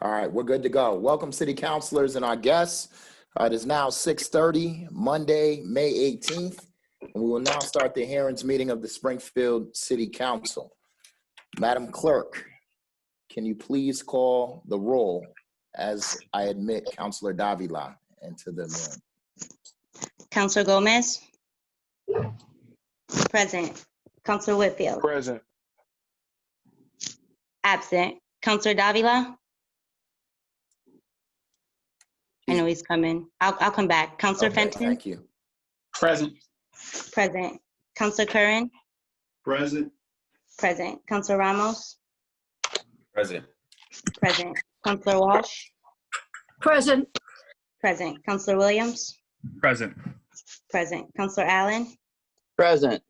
All right, we're good to go. Welcome, city councilors and our guests. It is now 6:30, Monday, May 18th, and we will now start the hearings meeting of the Springfield City Council. Madam Clerk, can you please call the roll as I admit Councilor Davila into the room? Councilor Gomez? Present. Councilor Whitfield? Present. Absent. Councilor Davila? I know he's coming. I'll come back. Councilor Okay, Fenton? thank you. Present. Present. Councilor Curran? Present. Present. Councilor Ramos? Present. Present. Councilor Walsh? Present. Present. Councilor Williams? Present. Present. Councilor Allen? Present.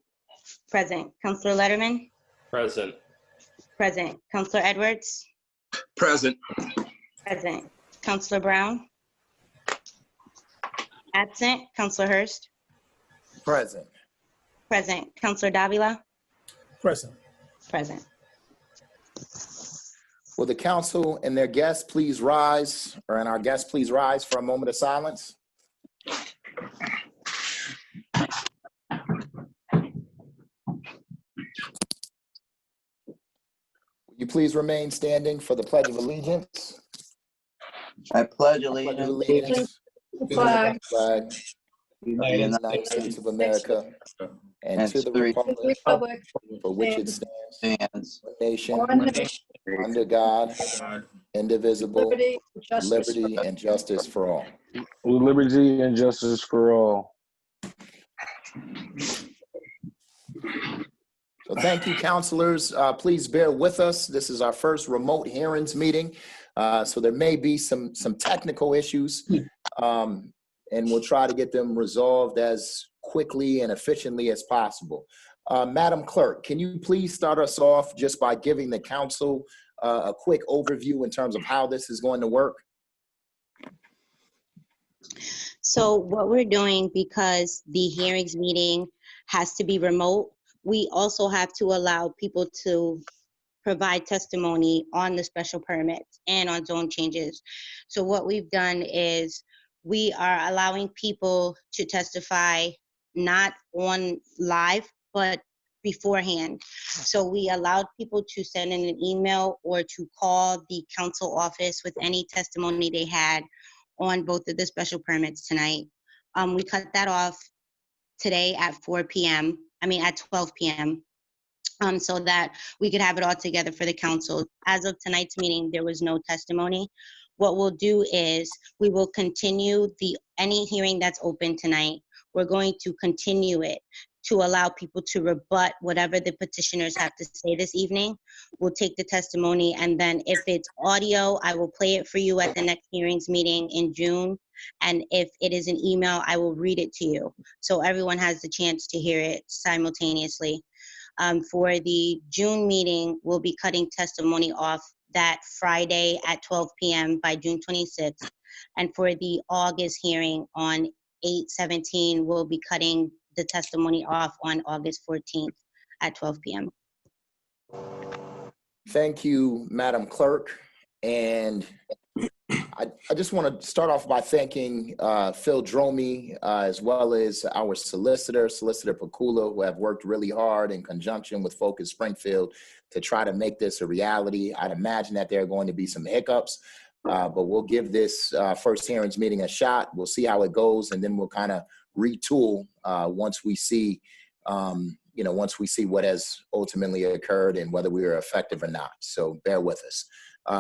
Present. Councilor Letterman? Present. Present. Councilor Edwards? Present. Present. Councilor Brown? Absent. Councilor Hurst? Present. Present. Councilor Davila? Present. Present. Will the council and their guests please rise, and our guests please rise for a moment of silence? Will you please remain standing for the Pledge of Allegiance? I pledge Pledge of allegiance allegiance Flag. to the flag of the United States of America and to the republic Republic. for which it stands, and one nation, One nation. under God, indivisible, Liberty. Justice. liberty and justice for all. Liberty and justice for all. So thank you, councilors. Please bear with us. This is our first remote hearings meeting. So there may be some technical issues, and we'll try to get them resolved as quickly and efficiently as possible. Madam Clerk, can you please start us off just by giving the council a quick overview in terms of how this is going to work? So what we're doing, because the hearings meeting has to be remote, we also have to allow people to provide testimony on the special permits and on zone changes. So what we've done is we are allowing people to testify not on live, but beforehand. So we allowed people to send in an email or to call the council office with any testimony they had on both of the special permits tonight. We cut that off today at 12 p.m., so that we could have it all together for the council. As of tonight's meeting, there was no testimony. What we'll do is we will continue any hearing that's open tonight. We're going to continue it to allow people to rebut whatever the petitioners have to say this evening. We'll take the testimony, and then if it's audio, I will play it for you at the next hearings meeting in June. And if it is an email, I will read it to you. So everyone has the chance to hear it simultaneously. For the June meeting, we'll be cutting testimony off that Friday at 12 p.m. by June 26th. And for the August hearing on 8/17, we'll be cutting the testimony off on August 14th at 12 p.m. Thank you, Madam Clerk. And I just want to start off by thanking Phil Dromey, as well as our Solicitor Pakula, who have worked really hard in conjunction with Focus Springfield to try to make this a reality. I'd imagine that there are going to be some hiccups, but we'll give this first hearings meeting a shot. We'll see how it goes, and then we'll kind of retool once we see, once we see what has ultimately occurred and whether we are effective or not. So bear with us.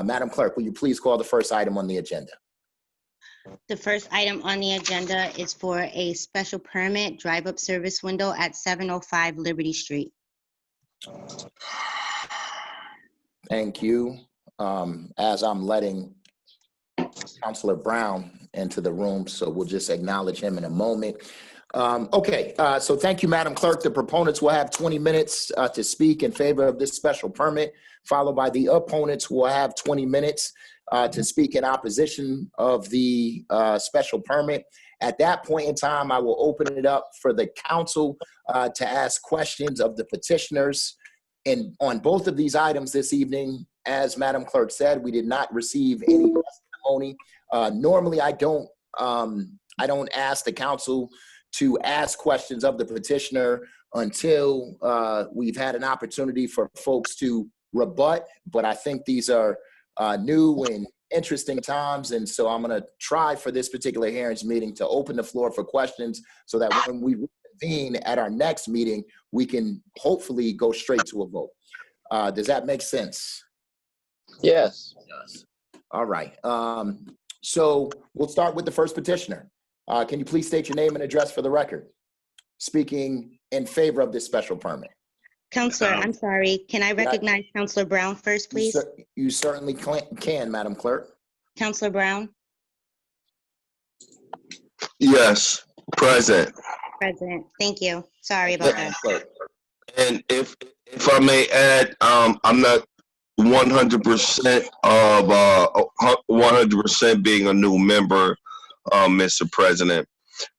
Madam Clerk, will you please call the first item on the agenda? The first item on the agenda is for a special permit drive-up service window at 705 Liberty Street. Thank you. As I'm letting Councilor Brown into the room, so we'll just acknowledge him in a moment. So thank you, Madam Clerk. The proponents will have 20 minutes to speak in favor of this special permit, followed by the opponents who will have 20 minutes to speak in opposition of the special permit. At that point in time, I will open it up for the council to ask questions of the petitioners on both of these items this evening, as Madam Clerk said, we did not receive any testimony. Normally, I don't ask the council to ask questions of the petitioner until we've had an opportunity for folks to rebut, but I think these are new and interesting times, and so I'm going to try for this particular hearings meeting to open the floor for questions so that when we reconvene at our next meeting, we can hopefully go straight to a vote. Does that make sense? Yes. All right. So we'll start with the first petitioner. Can you please state your name and address for the record? Speaking in favor of this special permit. Counselor, I'm sorry. Can I recognize Counselor Brown first, please? You certainly can, Madam Clerk. Counselor Brown? Yes, present. Present. Thank you. Sorry about that. Clerk. And if I may add, I'm not 100% of 100% being a new member, Mr. President.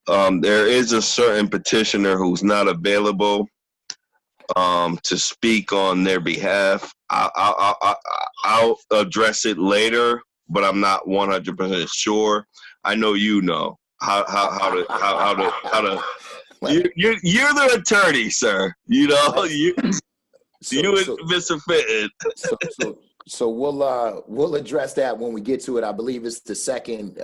There is a certain petitioner who's not available to speak on their behalf. I'll address it later, but I'm not 100% sure. I know you know how to. You're the attorney, sir. You know you and Mr. Fitton. So we'll address that when we get to it. I believe it's the second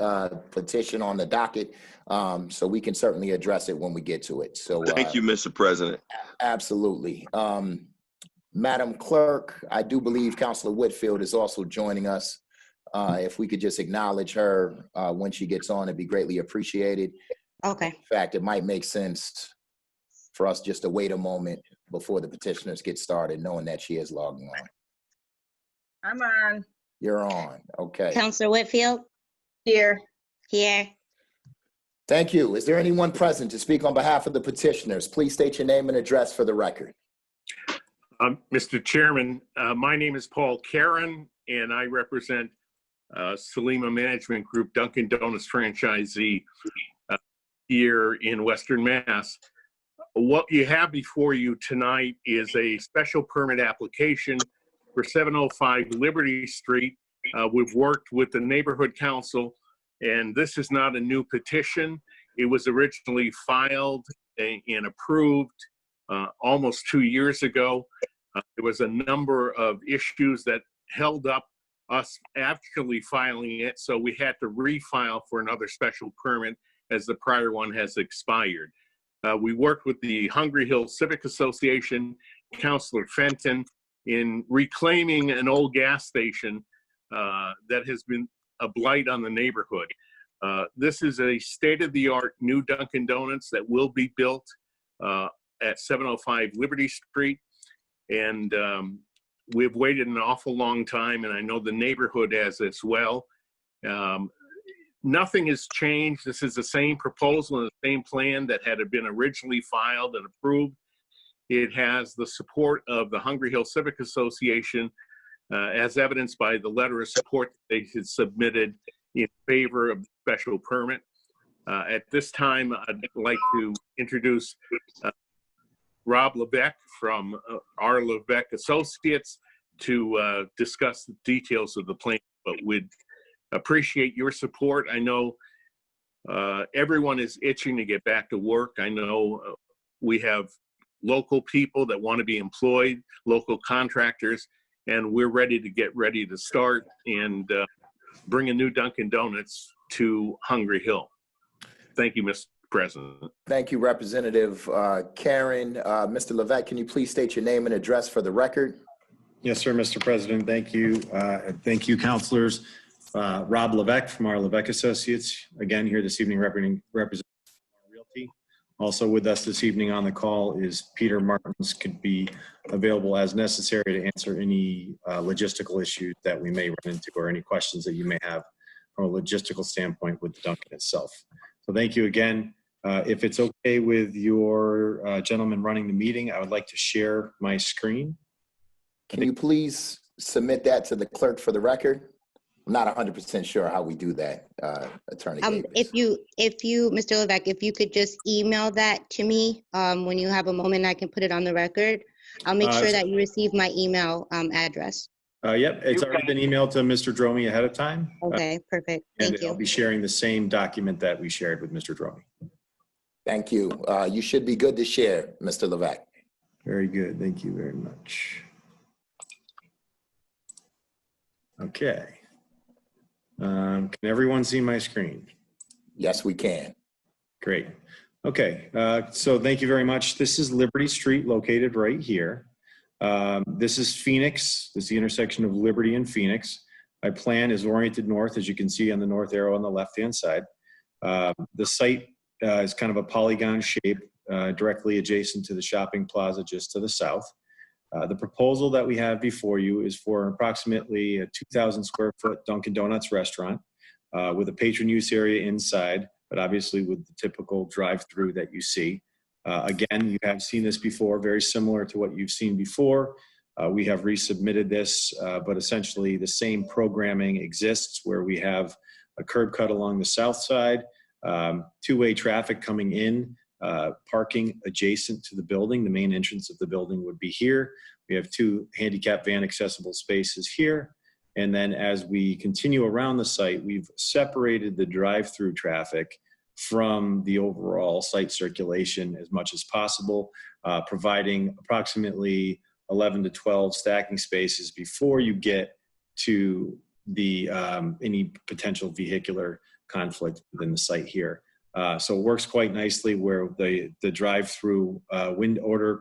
petition on the docket, so we can certainly address it when we get to it. So thank you, Mr. President. Absolutely. Madam Clerk, I do believe Councilor Whitfield is also joining us. If we could just acknowledge her when she gets on, it'd be greatly appreciated. Okay. In fact, it might make sense for us just to wait a moment before the petitioners get started, knowing that she is logging on. I'm on. You're on. Okay. Counselor Whitfield? Here. Here. Thank you. Is there anyone present to speak on behalf of the petitioners? Please state your name and address for the record. Mr. Chairman, my name is Paul Karen, and I represent Salima Management Group, Dunkin' Donuts franchisee here in Western Mass. What you have before you tonight is a special permit application for 705 Liberty Street. We've worked with the neighborhood council, and this is not a new petition. It was originally filed and approved almost 2 years ago. There was a number of issues that held up us actually filing it, so we had to refile for another special permit as the prior one has expired. We worked with the Hungry Hill Civic Association, Councilor Fenton, in reclaiming an old gas station that has been a blight on the neighborhood. This is a state-of-the-art new Dunkin' Donuts that will be built at 705 Liberty Street. And we've waited an awful long time, and I know the neighborhood has as well. Nothing has changed. This is the same proposal and the same plan that had been originally filed and approved. It has the support of the Hungry Hill Civic Association, as evidenced by the letter of support that they had submitted in favor of the special permit. At this time, I'd like to introduce Rob Levesque from our Levesque Associates to discuss the details of the plan, but we'd appreciate your support. I know everyone is itching to get back to work. I know we have local people that want to be employed, local contractors, and we're ready to start and bring a new Dunkin' Donuts to Hungry Hill. Thank you, Mr. President. Thank you, Representative Karen. Mr. Levesque, can you please state your name and address for the record? Yes, sir, Mr. President. Thank you. Thank you, councilors. Rob Levesque from our Levesque Associates, again here this evening representing Realty. Also with us this evening on the call is Peter Martins, could be available as necessary to answer any logistical issues that we may run into or any questions that you may have from a logistical standpoint with the Dunkin' itself. So thank you again. If it's okay with your gentleman running the meeting, I would like to share my screen. Can you please submit that to the clerk for the record? I'm not 100% sure how we do that, Attorney Davis. If you, Mr. Levesque, if you could just email that to me when you have a moment, I can put it on the record. I'll make sure that you receive my email address. Yep, it's already been emailed to Mr. Dromey ahead of time. Okay, perfect. And Thank I'll you. be sharing the same document that we shared with Mr. Dromey. Thank you. You should be good to share, Mr. Levesque. Very good. Thank you very much. Okay. Can everyone see my screen? Yes, we can. Great. Okay, so thank you very much. This is Liberty Street located right here. This is Phoenix. This is the intersection of Liberty and Phoenix. My plan is oriented north, as you can see on the north arrow on the left-hand side. The site is kind of a polygon shape directly adjacent to the shopping plaza just to the south. The proposal that we have before you is for approximately a 2,000 square foot Dunkin' Donuts restaurant with a patron use area inside, but obviously with the typical drive-through that you see. Again, you have seen this before, very similar to what you've seen before. We have resubmitted this, but essentially the same programming exists where we have a curb cut along the south side, two-way traffic coming in, parking adjacent to the building. The main entrance of the building would be here. We have two handicap van accessible spaces here. And then as we continue around the site, we've separated the drive-through traffic from the overall site circulation as much as possible, providing approximately 11 to 12 stacking spaces before you get to the any potential vehicular conflict within the site here. So it works quite nicely where the drive-through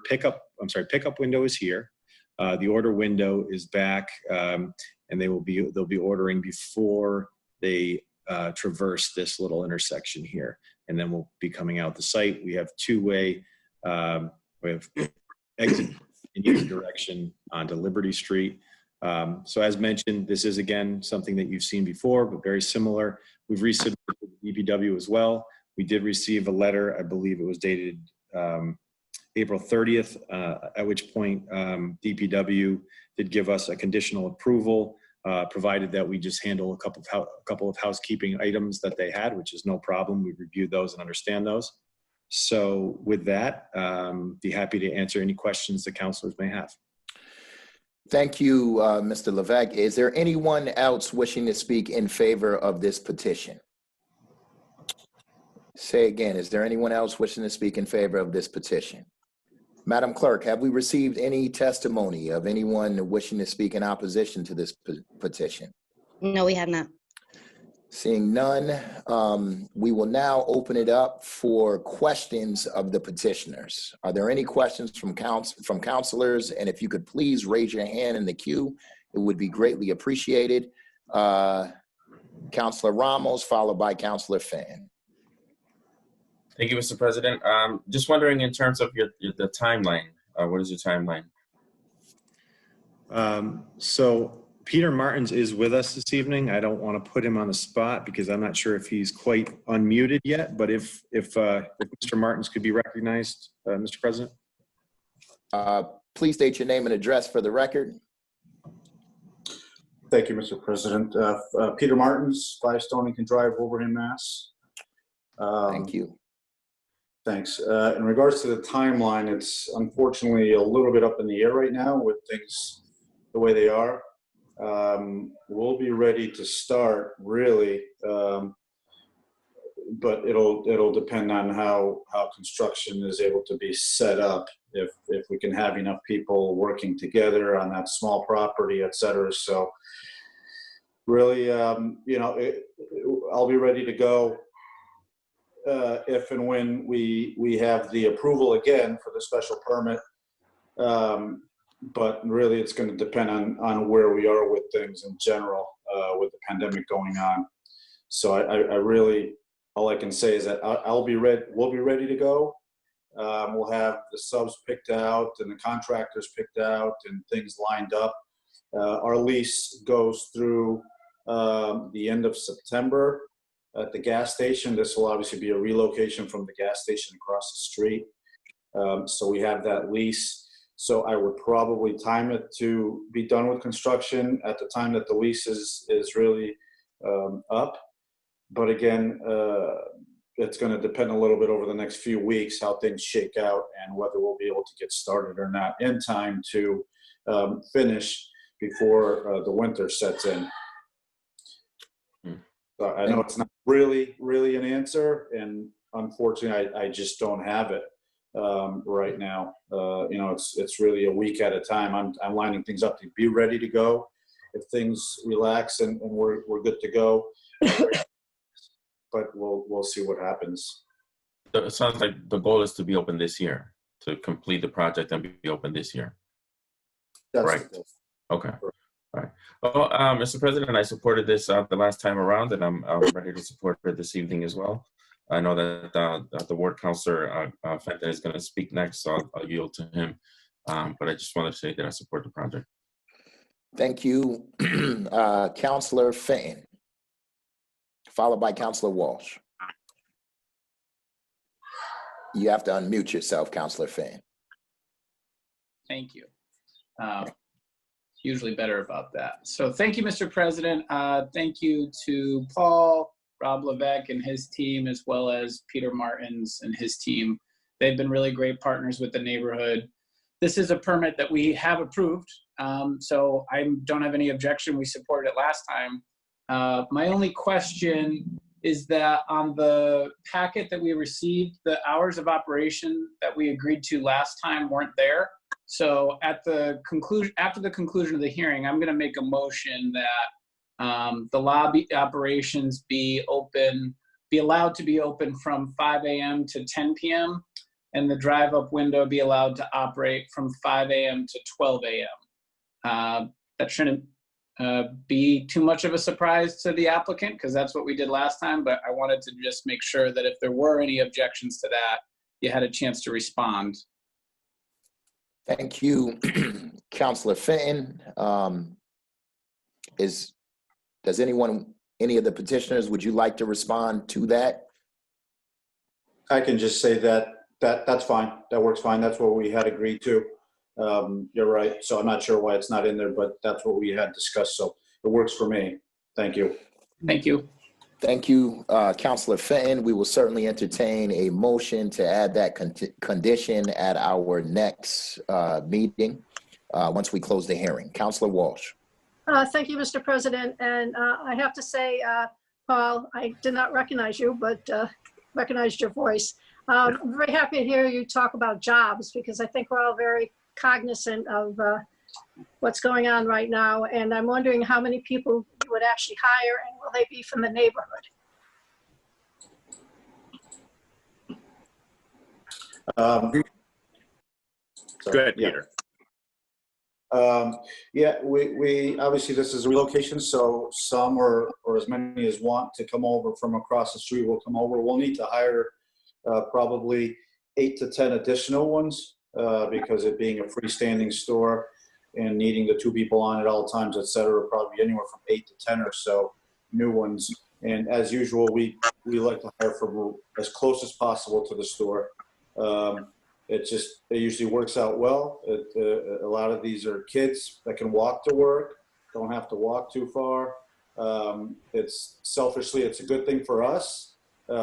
pickup window is here. The order window is back, and they'll be ordering before they traverse this little intersection here, and then we'll be coming out the site. We have two-way, we have exit in either direction onto Liberty Street. So as mentioned, this is again something that you've seen before, but very similar. We've resubmitted to the DPW as well. We did receive a letter, I believe it was dated April 30th, at which point DPW did give us a conditional approval, provided that we just handle a couple of housekeeping items that they had, which is no problem. We reviewed those and understand those. So with that, be happy to answer any questions the councilors may have. Thank you, Mr. Levesque. Is there anyone else wishing to speak in favor of this petition? Say again, is there anyone else wishing to speak in favor of this petition? Madam Clerk, have we received any testimony of anyone wishing to speak in opposition to this petition? No, we have not. Seeing none, we will now open it up for questions of the petitioners. Are there any questions from councilors? And if you could please raise your hand in the queue, it would be greatly appreciated. Councilor Ramos, followed by Councilor Fan. Thank you, Mr. President. Just wondering in terms of the timeline, what is your timeline? So Peter Martins is with us this evening. I don't want to put him on the spot because I'm not sure if he's quite unmuted yet, but if Mr. Martins could be recognized, Mr. President. Please state your name and address for the record. Thank you, Mr. President. Peter Martins, 5 Stonington Drive, Wilbraham, Mass. Thank you. Thanks. In regards to the timeline, it's unfortunately a little bit up in the air right now with things the way they are. We'll be ready to start really, but it'll depend on how construction is able to be set up. If we can have enough people working together on that small property, et cetera. So really, you know, I'll be ready to go if and when we have the approval again for the special permit. But really it's going to depend on where we are with things in general, with the pandemic going on. So I really, all I can say is that we'll be ready to go. We'll have the subs picked out and the contractors picked out and things lined up. Our lease goes through the end of September at the gas station. This will obviously be a relocation from the gas station across the street. So we have that lease. So I would probably time it to be done with construction at the time that the lease is really up. But again, it's going to depend a little bit over the next few weeks how things shake out and whether we'll be able to get started or not in time to finish before the winter sets in. Hmm. So I know it's not really an answer, and unfortunately, I just don't have it right now. You know, it's really a week at a time. I'm lining things up to be ready to go if things relax and we're good to go. But we'll see what happens. So it sounds like the goal is to be open this year, to complete the project and be open this year. That's Right. Okay. All right. Well, Mr. President, I supported this the last time around, and I'm ready to support it this evening as well. I know that the ward councilor, Fenton, is going to speak next, so I'll yield to him. But I just wanted to say that I support the project. Thank you, Councilor Fenton, followed by Councilor Walsh. You have to unmute yourself, Councilor Fenton. Thank you. Usually better about that. So thank you, Mr. President. Thank you to Paul, Rob Levesque and his team, as well as Peter Martins and his team. They've been really great partners with the neighborhood. This is a permit that we have approved, so I don't have any objection. We supported it last time. My only question is that on the packet that we received, the hours of operation that we agreed to last time weren't there. So at the conclusion, after the conclusion of the hearing, I'm going to make a motion that the lobby operations be allowed to be open from 5 a.m. to 10 p.m. and the drive-up window be allowed to operate from 5 a.m. to 12 a.m. That shouldn't be too much of a surprise to the applicant because that's what we did last time, but I wanted to just make sure that if there were any objections to that, you had a chance to respond. Thank you, Councilor Fenton. Does any of the petitioners, would you like to respond to that? I can just say that's fine. That works fine. That's what we had agreed to. You're right. So I'm not sure why it's not in there, but that's what we had discussed. So it works for me. Thank you. Thank you. Thank you, Councilor Fenton. We will certainly entertain a motion to add that condition at our next meeting once we close the hearing. Councilor Walsh. Thank you, Mr. President. And I have to say, Paul, I did not recognize you, but recognized your voice. I'm very happy to hear you talk about jobs because I think we're all very cognizant of what's going on right now. And I'm wondering how many people you would actually hire and will they be from the neighborhood? Go ahead, Peter. Yeah, we obviously this is a relocation, so some or as many as want to come over from across the street will come over. We'll need to hire probably 8 to 10 additional ones because it being a freestanding store and needing the 2 people on at all times, et cetera, probably anywhere from 8 to 10 or so new ones. And as usual, we like to hire from as close as possible to the store. It usually works out well. A lot of these are kids that can walk to work, don't have to walk too far. Selfishly, it's a good thing for us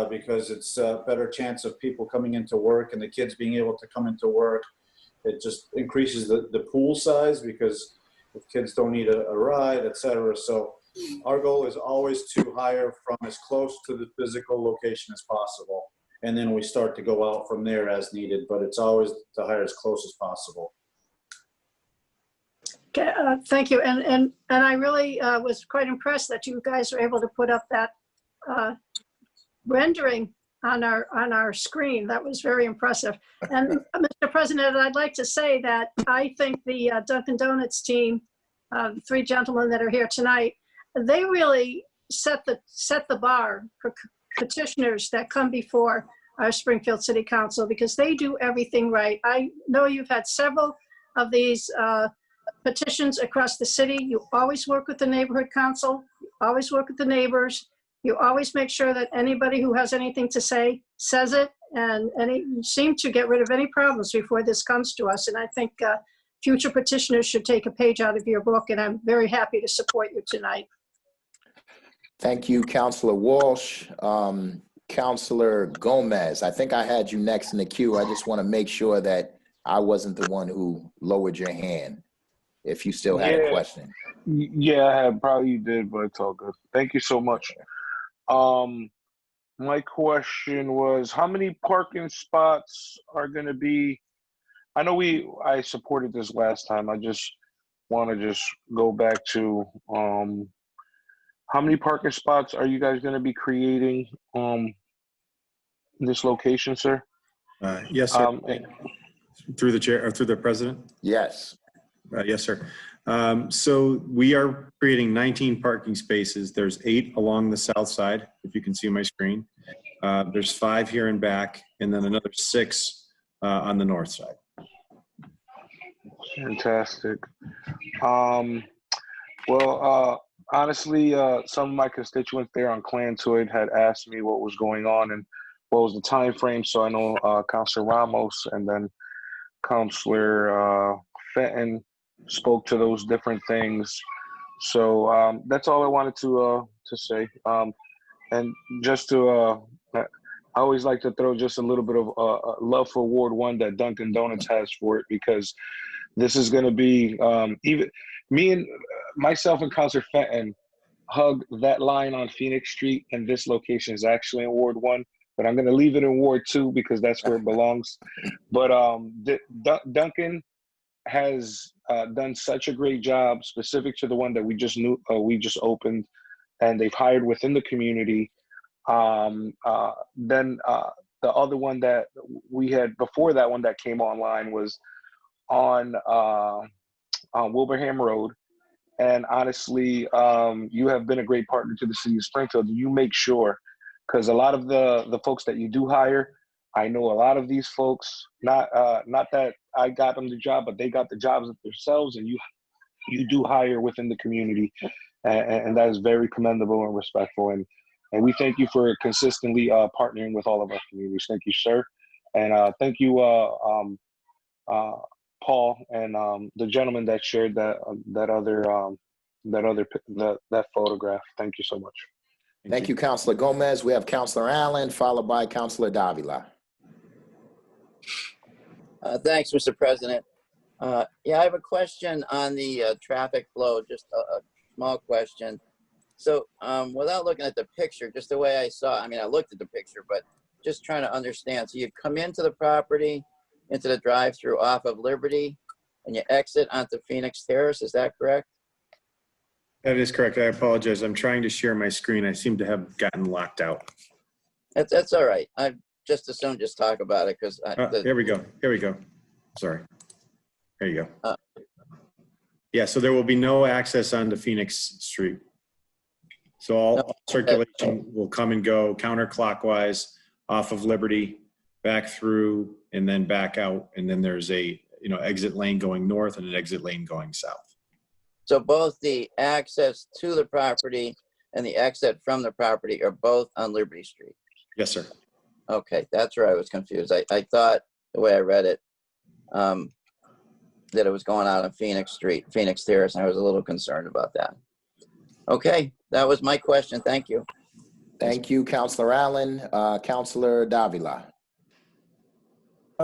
because it's a better chance of people coming into work and the kids being able to come into work. It just increases the pool size because if kids don't need a ride, et cetera. So our goal is always to hire from as close to the physical location as possible. And then we start to go out from there as needed, but it's always to hire as close as possible. Okay, thank you. And I really was quite impressed that you guys were able to put up that rendering on our screen. That was very impressive. And Mr. President, I'd like to say that I think the Dunkin' Donuts team, the 3 gentlemen that are here tonight, they really set the bar for petitioners that come before our Springfield City Council because they do everything right. I know you've had several of these petitions across the city. You always work with the neighborhood council, you always work with the neighbors, you always make sure that anybody who has anything to say says it, and you seem to get rid of any problems before this comes to us. And I think future petitioners should take a page out of your book, and I'm very happy to support you tonight. Thank you, Councilor Walsh. Councilor Gomez, I think I had you next in the queue. I just want to make sure that I wasn't the one who lowered your hand. if you still had a Yeah. question. Yeah, I had probably did, but it's all good. Thank you so much. My question was, how many parking spots are going to be? I know I supported this last time. I just want to go back to how many parking spots are you guys going to be creating this location, sir? Yes, sir. Through the chair or through the president? Yes. Yes, sir. So we are creating 19 parking spaces. There's 8 along the south side, if you can see my screen. There's 5 here and back, and then another 6 on the north side. Fantastic. Honestly, some of my constituents there on Clantoid had asked me what was going on and what was the time frame. So I know Councilor Ramos and then Councilor Fenton spoke to those different things. So that's all I wanted to say. And just to, I always like to throw just a little bit of love for Ward 1 that Dunkin' Donuts has for it, because this is going to be, even me and myself and Councilor Fenton hug that line on Phoenix Street, and this location is actually in Ward 1, but I'm going to leave it in Ward 2 because that's where it belongs. But Dunkin' has done such a great job specific to the one that we just opened, and they've hired within the community. Then the other one that we had before that one that came online was on Wilbraham Road. And honestly, you have been a great partner to the city of Springfield. You make sure, because a lot of the folks that you do hire, I know a lot of these folks, not that I got them the job, but they got the jobs themselves, and you do hire within the community, and that is very commendable and respectful. And we thank you for consistently partnering with all of our communities. Thank you, sir. And thank you, Paul, and the gentleman that shared that photograph. Thank you so much. Thank you, Councilor Gomez. We have Councilor Allen, followed by Councilor Davila. Thanks, Mr. President. Yeah, I have a question on the traffic flow, just a small question. So without looking at the picture, just the way I saw, I mean, I looked at the picture, but just trying to understand. So you come into the property, into the drive-through off of Liberty, and you exit onto Phoenix Terrace, is that correct? That is correct. I apologize. I'm trying to share my screen. I seem to have gotten locked out. That's all right. I just assumed just talk about it because here we go. Here we go. Sorry. There you go. Yeah, so there will be no access onto Phoenix Street. So all circulation will come and go counterclockwise off of Liberty, back through, and then back out. And then there's a exit lane going north and an exit lane going south. So both the access to the property and the exit from the property are both on Liberty Street? Yes, sir. Okay, that's where I was confused. I thought, the way I read it, that it was going out on Phoenix Street, Phoenix Terrace, and I was a little concerned about that. Okay, that was my question. Thank you. Thank you, Councilor Allen. Councilor Davila.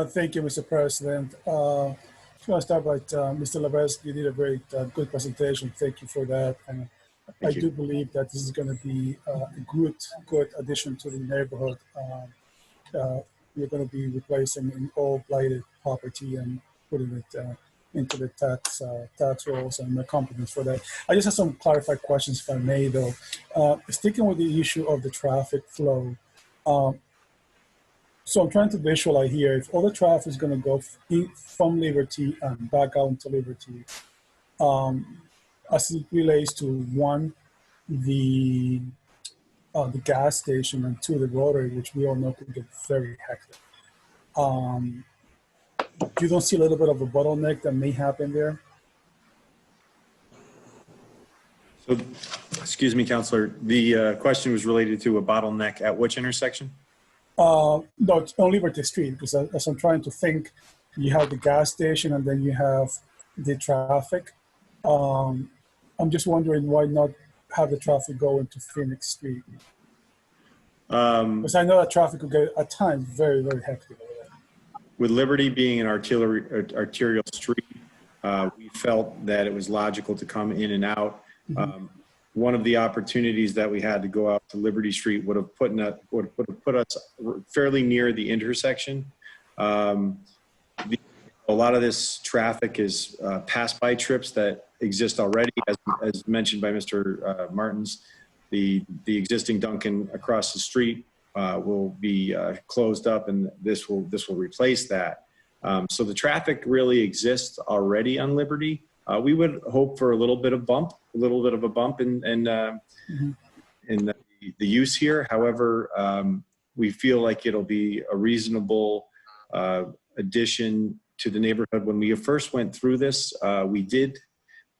Thank you, Mr. President. Just want to start by Mr. Levesque. You did a very good presentation. Thank you for that. And I do believe that this is going to be a good addition to the neighborhood. We're going to be replacing an all blighted property and putting it into the tax rolls, and my compliments for that. I just have some clarified questions, if I may, though. Sticking with the issue of the traffic flow. So I'm trying to visualize here, if all the traffic is going to go from Liberty and back out into Liberty, as it relates to one, the gas station, and two, the rotary, which we all know could get very hectic. You don't see a little bit of a bottleneck that may happen there? So, excuse me, Councilor, the question was related to a bottleneck at which intersection? No, it's on Liberty Street, because as I'm trying to think, you have the gas station and then you have the traffic. I'm just wondering why not have the traffic go into Phoenix Street? Because I know that traffic will get at times very, very hectic over there. With Liberty being an arterial street, we felt that it was logical to come in and out. One of the opportunities that we had to go out to Liberty Street would have put us fairly near the intersection. A lot of this traffic is pass-by trips that exist already, as mentioned by Mr. Martins. The existing Dunkin' across the street will be closed up, and this will replace that. So the traffic really exists already on Liberty. We would hope for a little bit of a bump in the use here. However, we feel like it'll be a reasonable addition to the neighborhood. When we first went through this, we did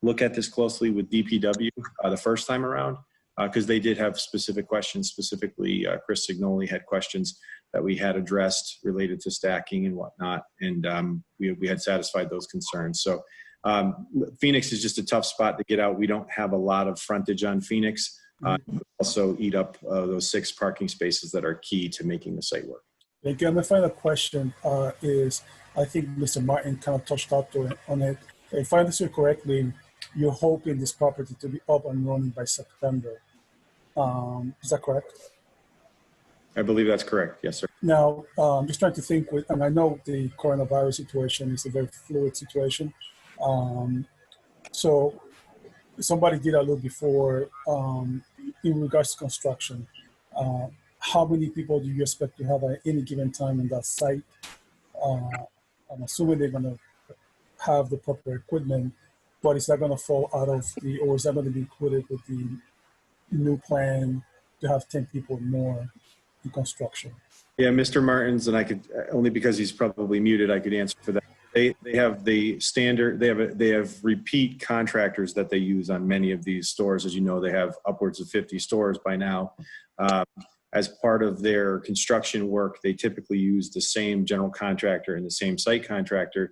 look at this closely with DPW the first time around, because they did have specific questions. Specifically, Chris Signoli had questions that we had addressed related to stacking and whatnot, and we had satisfied those concerns. So Phoenix is just a tough spot to get out. We don't have a lot of frontage on Phoenix. Also eat up those 6 parking spaces that are key to making the site work. Thank you. And my final question is, I think Mr. Martin kind of touched up on it. If I understood correctly, you're hoping this property to be up and running by September. Is that correct? I believe that's correct. Yes, sir. Now, I'm just trying to think, and I know the coronavirus situation is a very fluid situation. So somebody did allude before in regards to construction. How many people do you expect to have at any given time on that site? I'm assuming they're going to have the proper equipment, but is that going to fall out of or is that going to be included with the new plan to have 10 people more in construction? Yeah, Mr. Martins, and I could, only because he's probably muted, I could answer for that. They have the standard, they have repeat contractors that they use on many of these stores. As you know, they have upwards of 50 stores by now. As part of their construction work, they typically use the same general contractor and the same site contractor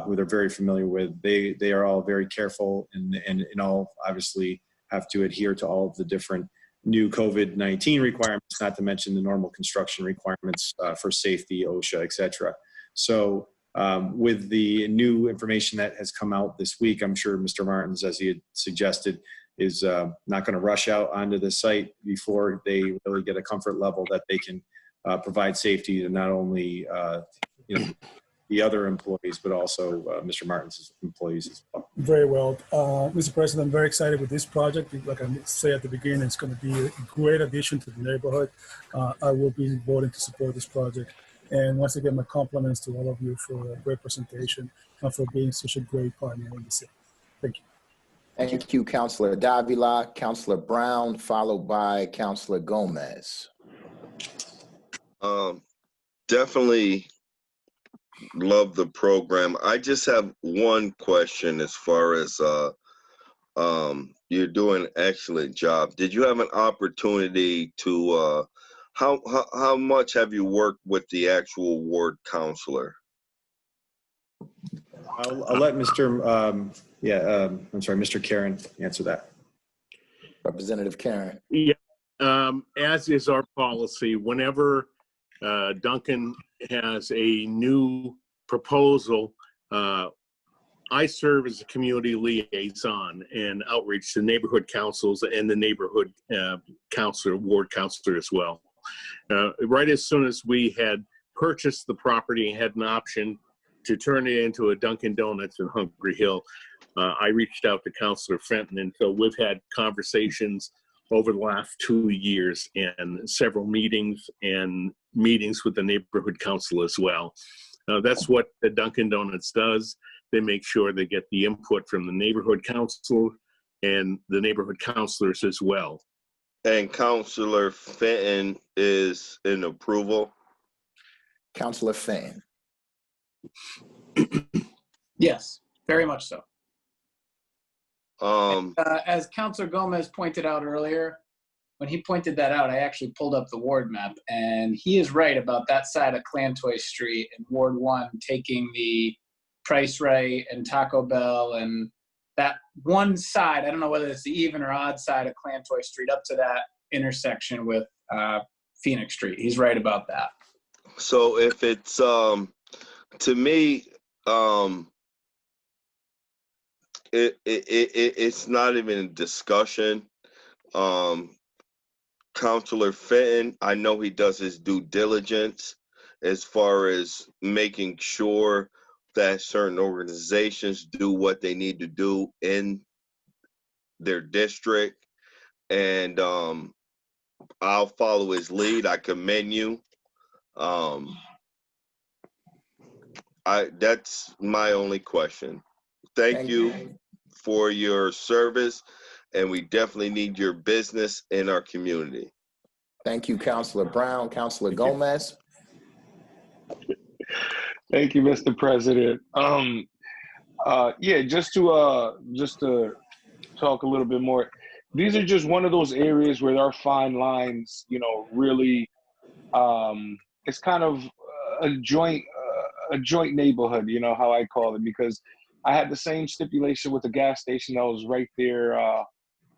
who they're very familiar with. They are all very careful and all obviously have to adhere to all of the different new COVID-19 requirements, not to mention the normal construction requirements for safety, OSHA, et cetera. So with the new information that has come out this week, I'm sure Mr. Martins, as he had suggested, is not going to rush out onto the site before they really get a comfort level that they can provide safety to not only the other employees, but also Mr. Martins' employees as well. Very well. Mr. President, I'm very excited with this project. Like I say at the beginning, it's going to be a great addition to the neighborhood. I will be voting to support this project. And once again, my compliments to all of you for a great presentation and for being such a great partner in the city. Thank you. Thank you, Councilor Davila, Councilor Brown, followed by Councilor Gomez. Definitely love the program. I just have one question as far as you're doing an excellent job. Did you have an opportunity to how much have you worked with the actual ward counselor? I'll let Mr. Mr. Karen answer that. Representative Karen. Yeah, as is our policy, whenever Duncan has a new proposal, I serve as a community liaison and outreach to neighborhood councils and the neighborhood counselor, ward counselor as well. Right as soon as we had purchased the property and had an option to turn it into a Dunkin' Donuts in Hungry Hill, I reached out to Councilor Fenton, and so we've had conversations over the last 2 years and several meetings with the neighborhood council as well. That's what the Dunkin' Donuts does. They make sure they get the input from the neighborhood council and the neighborhood counselors as well. And Councilor Fenton is in approval? Councilor Fenton. Yes, very much so. As Councilor Gomez pointed out earlier, when he pointed that out, I actually pulled up the ward map, and he is right about that side of Clantoy Street and Ward 1 taking the Price Right and Taco Bell and that one side, I don't know whether it's the even or odd side of Clantoy Street up to that intersection with Phoenix Street. He's right about that. So if it's, to me, it's not even a discussion. Counselor Fenton, I know he does his due diligence as far as making sure that certain organizations do what they need to do in their district. And I'll follow his lead. I commend you. That's my only question. Thank you for your service, and we definitely need your business in our community. Thank you, Councilor Brown. Councilor Gomez. Thank you, Mr. President. Yeah, just to talk a little bit more. These are just one of those areas where there are fine lines, you know, really, it's kind of a joint neighborhood, you know, how I call it, because I had the same stipulation with the gas station that was right there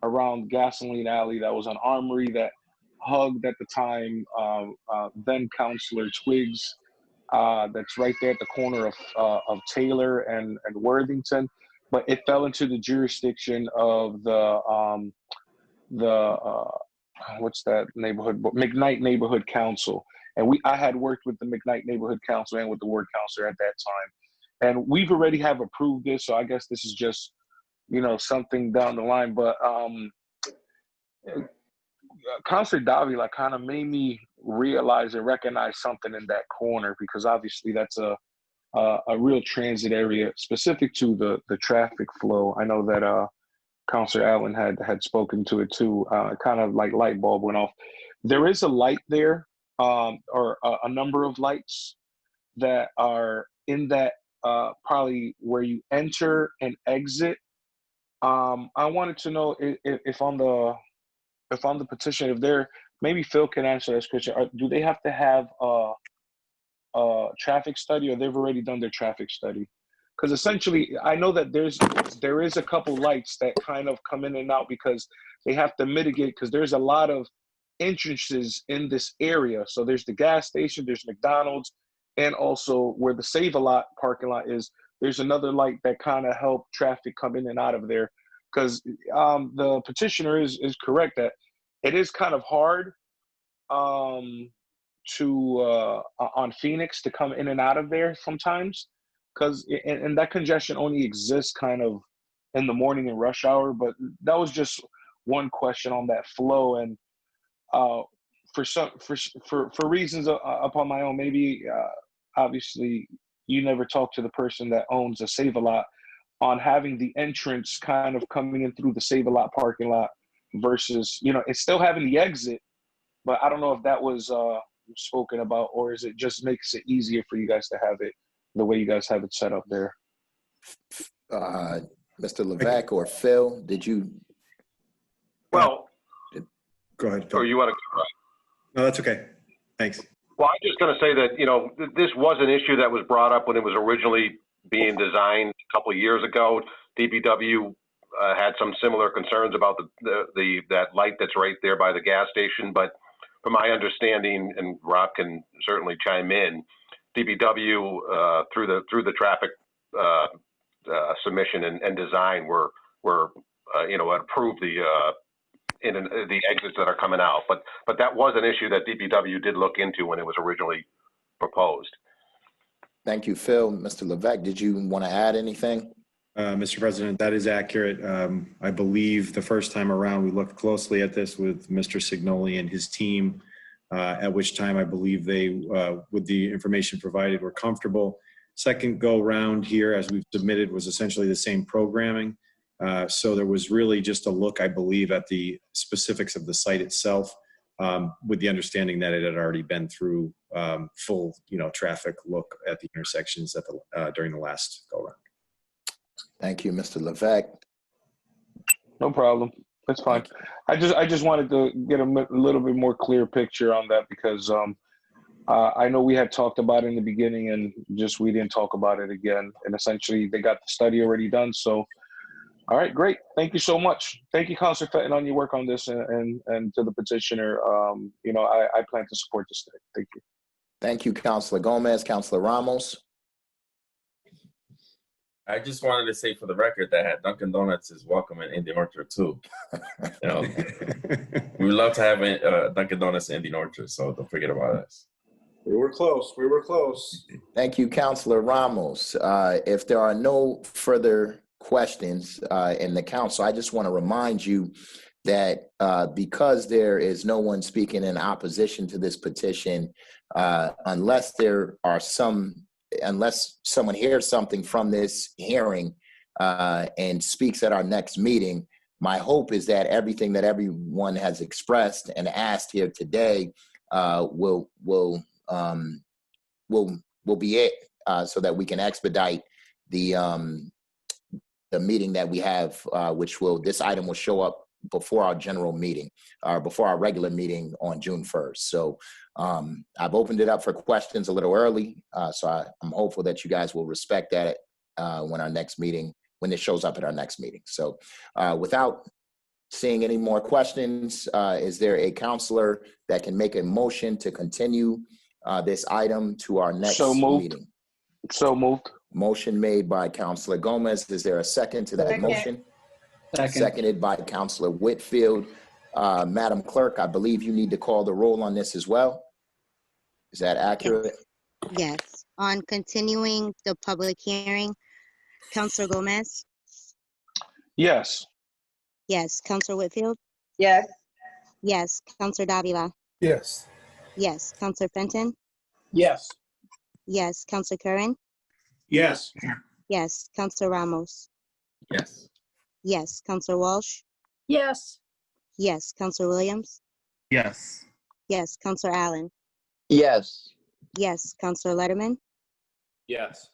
around Gasoline Alley. That was an Armory that hugged at the time then Councilor Twiggs. That's right there at the corner of Taylor and Worthington, but it fell into the jurisdiction of the what's that neighborhood? McKnight Neighborhood Council, and I had worked with the McKnight Neighborhood Council and with the ward councilor at that time, and we've already have approved this. So I guess this is just, you know, something down the line. But Councilor Davila kind of made me realize and recognize something in that corner, because obviously that's a real transit area specific to the traffic flow. I know that Councilor Allen had spoken to it too. Kind of like light bulb went off. There is a light there, or a number of lights that are in that probably where you enter and exit. I wanted to know if on the petition, if there, maybe Phil can answer this question. Do they have to have a traffic study, or they've already done their traffic study? Because essentially, I know that there is a couple lights that kind of come in and out because they have to mitigate, because there's a lot of entrances in this area. So there's the gas station, there's McDonald's, and also where the Save-A-Lot parking lot is, there's another light that kind of help traffic come in and out of there. Because the petitioner is correct that it is kind of hard to on Phoenix to come in and out of there sometimes, because and that congestion only exists kind of in the morning and rush hour. But that was just one question on that flow, and for reasons upon my own, maybe obviously you never talked to the person that owns a Save-A-Lot on having the entrance kind of coming in through the Save-A-Lot parking lot versus, you know, it's still having the exit, but I don't know if that was spoken about, or is it just makes it easier for you guys to have it the way you guys have it set up there? Mr. Levesque or Phil, did you? Well, go ahead, Phil. Or you want to go right? No, that's okay. Thanks. Well, I'm just going to say that, you know, this was an issue that was brought up when it was originally being designed a couple of years ago. DPW had some similar concerns about that light that's right there by the gas station. But from my understanding, and Rob can certainly chime in, DPW through the traffic submission and design were approved the exits that are coming out. But that was an issue that DPW did look into when it was originally proposed. Thank you, Phil. Mr. Levesque, did you want to add anything? Mr. President, that is accurate. I believe the first time around we looked closely at this with Mr. Signoli and his team, at which time I believe they, with the information provided, were comfortable. Second go round here, as we've submitted, was essentially the same programming. So there was really just a look, I believe, at the specifics of the site itself, with the understanding that it had already been through full, traffic look at the intersections during the last go round. Thank you, Mr. Levesque. No problem. That's fine. I just wanted to get a little bit more clear picture on that, because I know we had talked about it in the beginning and just we didn't talk about it again. And essentially they got the study already done. So, all right, great. Thank you so much. Thank you, Councilor Fenton, on your work on this, and to the petitioner. I plan to support this today. Thank you. Thank you, Councilor Gomez. Councilor Ramos. I just wanted to say for the record that Dunkin' Donuts is welcome in Indian Orchard too. You know, we would love to have Dunkin' Donuts in Indian Orchard, so don't forget about us. We were close. We were close. Thank you, Councilor Ramos. If there are no further questions in the council, I just want to remind you that because there is no one speaking in opposition to this petition, unless someone hears something from this hearing and speaks at our next meeting, my hope is that everything that everyone has expressed and asked here today will be it, so that we can expedite the meeting that we have, this item will show up before our general meeting, or before our regular meeting on June 1st. So I've opened it up for questions a little early, so I'm hopeful that you guys will respect that when it shows up at our next meeting. So without seeing any more questions, is there a counselor that can make a motion to continue this item to our next meeting? So moved. Motion made by Councilor Gomez. Is there a second to that motion? Seconded by Councilor Whitfield. Madam Clerk, I believe you need to call the roll on this as well. Is that accurate? Yes. On continuing the public hearing, Councilor Gomez? Yes. Yes. Councilor Whitfield? Yes. Yes. Councilor Davila? Yes. Yes. Councilor Fenton? Yes. Yes. Councilor Curran? Yes. Yes. Councilor Ramos? Yes. Yes. Councilor Walsh? Yes. Yes. Councilor Williams? Yes. Yes. Councilor Allen? Yes. Yes. Councilor Letterman? Yes.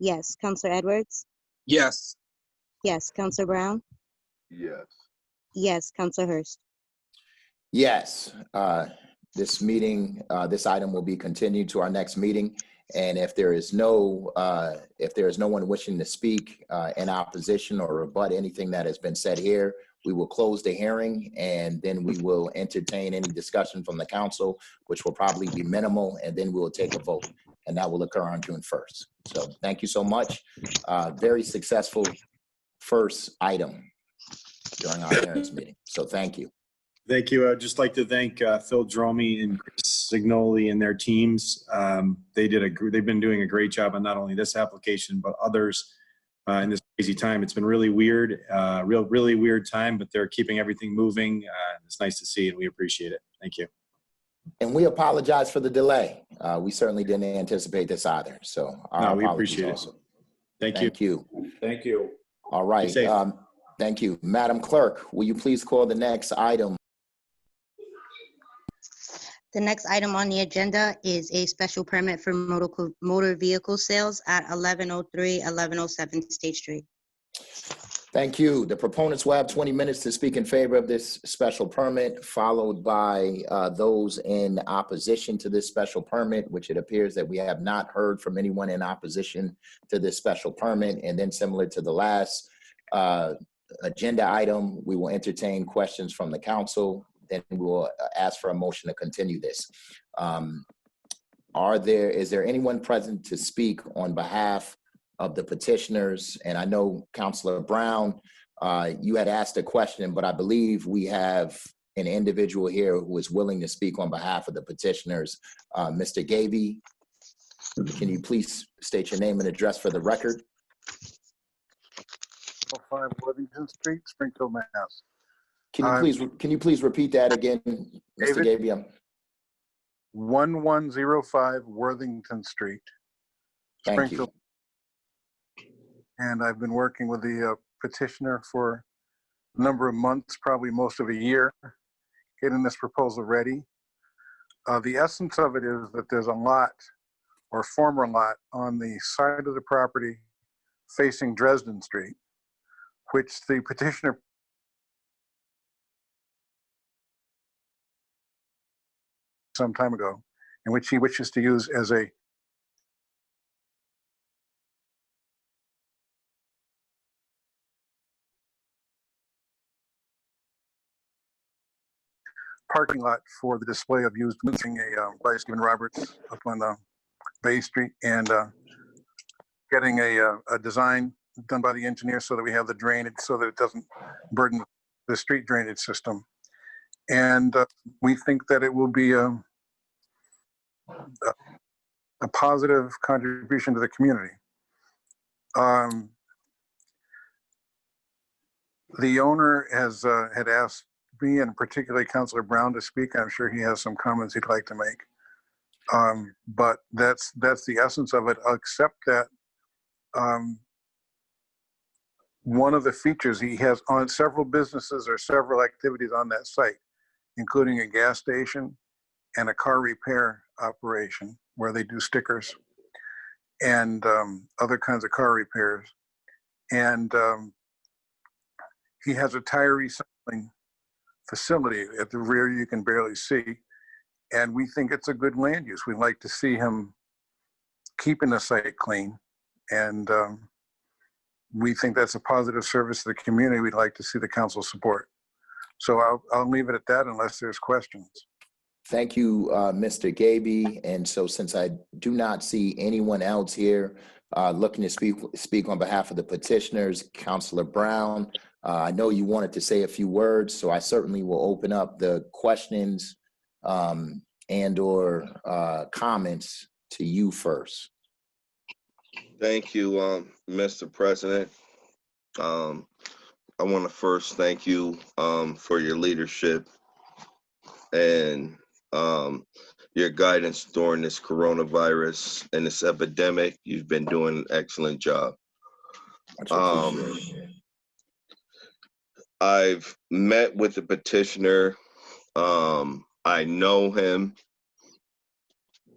Yes. Councilor Edwards? Yes. Yes. Councilor Brown? Yes. Yes. Councilor Hurst? Yes. This item will be continued to our next meeting. And if there is no one wishing to speak in opposition or rebut anything that has been said here, we will close the hearing, and then we will entertain any discussion from the council, which will probably be minimal, and then we will take a vote, and that will occur on June 1st. So thank you so much. Very successful first item during our hearings meeting. So thank you. Thank you. I'd just like to thank Phil Dromey and Chris Signoli and their teams. They've been doing a great job on not only this application, but others in this crazy time. It's been really weird, really weird time, but they're keeping everything moving. It's nice to see, and we appreciate it. Thank you. And we apologize for the delay. We certainly didn't anticipate this either. So we appreciate it. Thank you. Thank you. All right. Thank you. Madam Clerk, will you please call the next item? The next item on the agenda is a special permit for motor vehicle sales at 1103, 1107 State Street. Thank you. The proponents will have 20 minutes to speak in favor of this special permit, followed by those in opposition to this special permit, which it appears that we have not heard from anyone in opposition to this special permit. And then similar to the last agenda item, we will entertain questions from the council. Then we will ask for a motion to continue this. Is there anyone present to speak on behalf of the petitioners? And I know Councilor Brown, you had asked a question, but I believe we have an individual here who is willing to speak on behalf of the petitioners. Mr. Gavey, can you please state your name and address for the record? 5 Worthington Street, Springfield, Mass. Can you please repeat that again, Mr. Gavey? 1105 Worthington Street, Springfield. And I've been working with the petitioner for a number of months, probably most of a year, getting this proposal ready. The essence of it is that there's a lot, or former lot, on the side of the property facing Dresden Street, which the petitioner some time ago, and which he wishes to use as a parking lot for the display of used, using by Stephen Roberts up on Bay Street, and getting a design done by the engineer so that we have the drainage so that it doesn't burden the street drainage system. And we think that it will be a positive contribution to the community. The owner has had asked me and particularly Councilor Brown to speak. I'm sure he has some comments he'd like to make. But that's the essence of it, except that one of the features, he has on several businesses or several activities on that site, including a gas station and a car repair operation where they do stickers and other kinds of car repairs. And he has a tire recycling facility at the rear you can barely see. And we think it's a good land use. We'd like to see him keeping the site clean. And we think that's a positive service to the community. We'd like to see the council support. So I'll leave it at that unless there's questions. Thank you, Mr. Gaby. And so since I do not see anyone else here looking to speak on behalf of the petitioners, Councilor Brown, I know you wanted to say a few words, so I certainly will open up the questions and or comments to you first. Thank you, Mr. President. I want to first thank you for your leadership and your guidance during this coronavirus and this epidemic. You've been doing an excellent job. I've met with the petitioner. I know him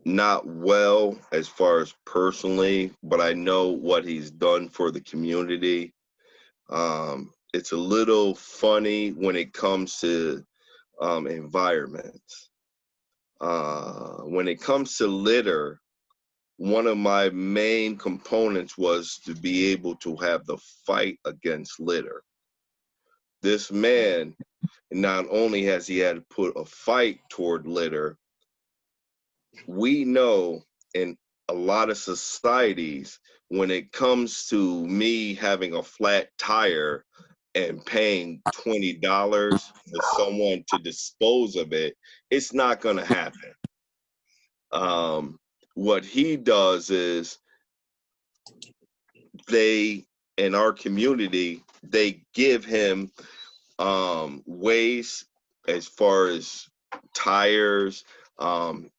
not well as far as personally, but I know what he's done for the community. It's a little funny when it comes to environments. When it comes to litter, one of my main components was to be able to have the fight against litter. This man, not only has he had to put a fight toward litter, we know in a lot of societies, when it comes to me having a flat tire and paying $20 for someone to dispose of it, it's not going to happen. What he does is they, in our community, they give him waste as far as tires.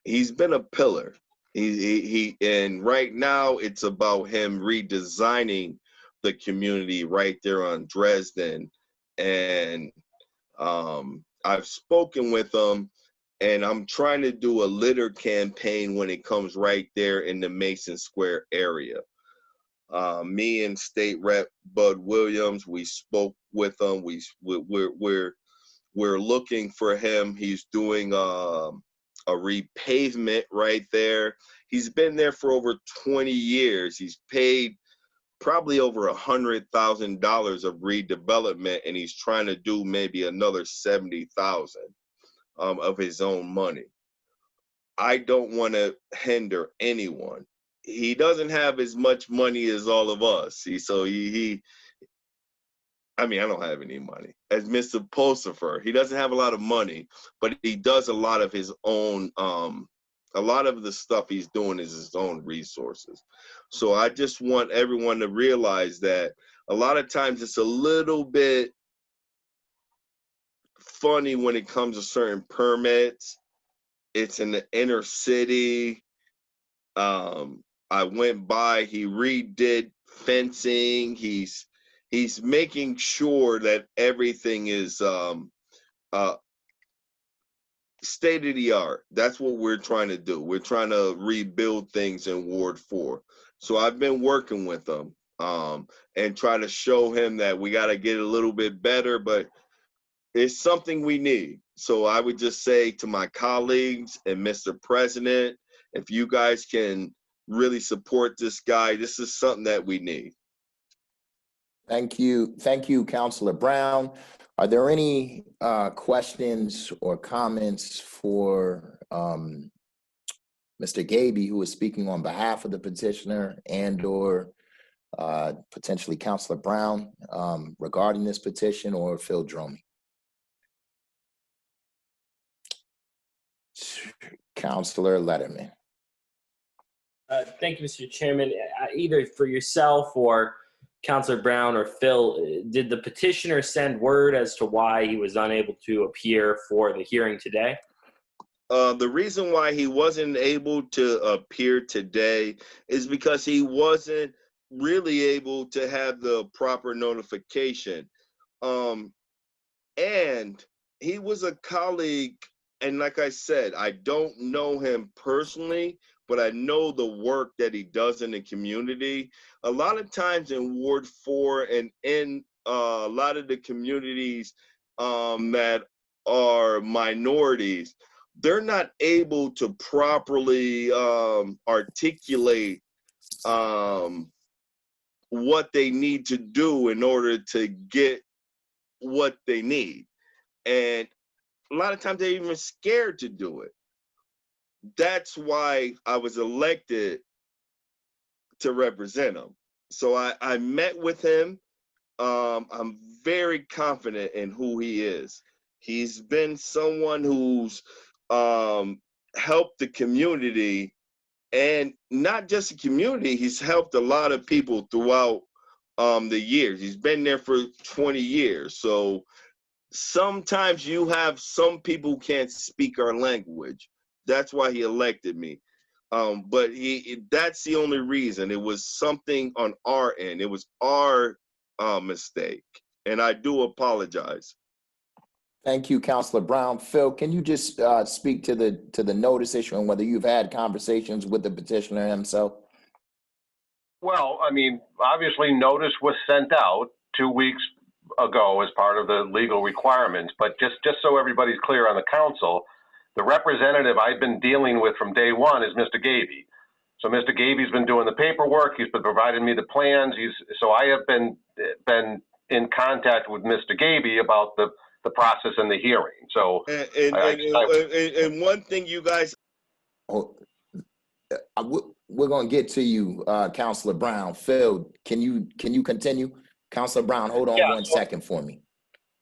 He's been a pillar. And right now it's about him redesigning the community right there on Dresden. And I've spoken with him, and I'm trying to do a litter campaign when it comes right there in the Mason Square area. Me and State Rep Bud Williams, we spoke with him. We're looking for him. He's doing a repavement right there. He's been there for over 20 years. He's paid probably over $100,000 of redevelopment, and he's trying to do maybe another 70,000 of his own money. I don't want to hinder anyone. He doesn't have as much money as all of us. I mean, I don't have any money. As Mr. Pulsifer, he doesn't have a lot of money, but he does a lot of his own, a lot of the stuff he's doing is his own resources. So I just want everyone to realize that a lot of times it's a little bit funny when it comes to certain permits. It's in the inner city. I went by, he redid fencing. He's making sure that everything is state of the art. That's what we're trying to do. We're trying to rebuild things in Ward 4. So I've been working with him and trying to show him that we got to get a little bit better, but it's something we need. So I would just say to my colleagues and Mr. President, if you guys can really support this guy, this is something that we need. Thank you, Councilor Brown. Are there any questions or comments for Mr. Gaby, who is speaking on behalf of the petitioner, and or potentially Counselor Brown regarding this petition, or Phil Dromey? Counselor Letterman. Thank you, Mr. Chairman. Either for yourself or Counselor Brown or Phil, did the petitioner send word as to why he was unable to appear for the hearing today? The reason why he wasn't able to appear today is because he wasn't really able to have the proper notification. And he was a colleague, and like I said, I don't know him personally, but I know the work that he does in the community. A lot of times in Ward 4 and in a lot of the communities that are minorities, they're not able to properly articulate what they need to do in order to get what they need. And a lot of times they're even scared to do it. That's why I was elected to represent him. So I met with him. I'm very confident in who he is. He's been someone who's helped the community, and not just the community, he's helped a lot of people throughout the years. He's been there for 20 years. So sometimes you have some people who can't speak our language. That's why he elected me. But that's the only reason. It was something on our end. It was our mistake. And I do apologize. Thank you, Counselor Brown. Phil, can you just speak to the notice issue and whether you've had conversations with the petitioner himself? Well, I mean, obviously notice was sent out 2 weeks ago as part of the legal requirements, but just so everybody's clear on the council, the representative I've been dealing with from day one is Mr. Gaby. So Mr. Gaby's been doing the paperwork. He's been providing me the plans. So I have been in contact with Mr. Gaby about the process and the hearing. So and one thing you guys, we're going to get to you, Counselor Brown. Phil, can you continue? Counselor Brown, hold on one second for me.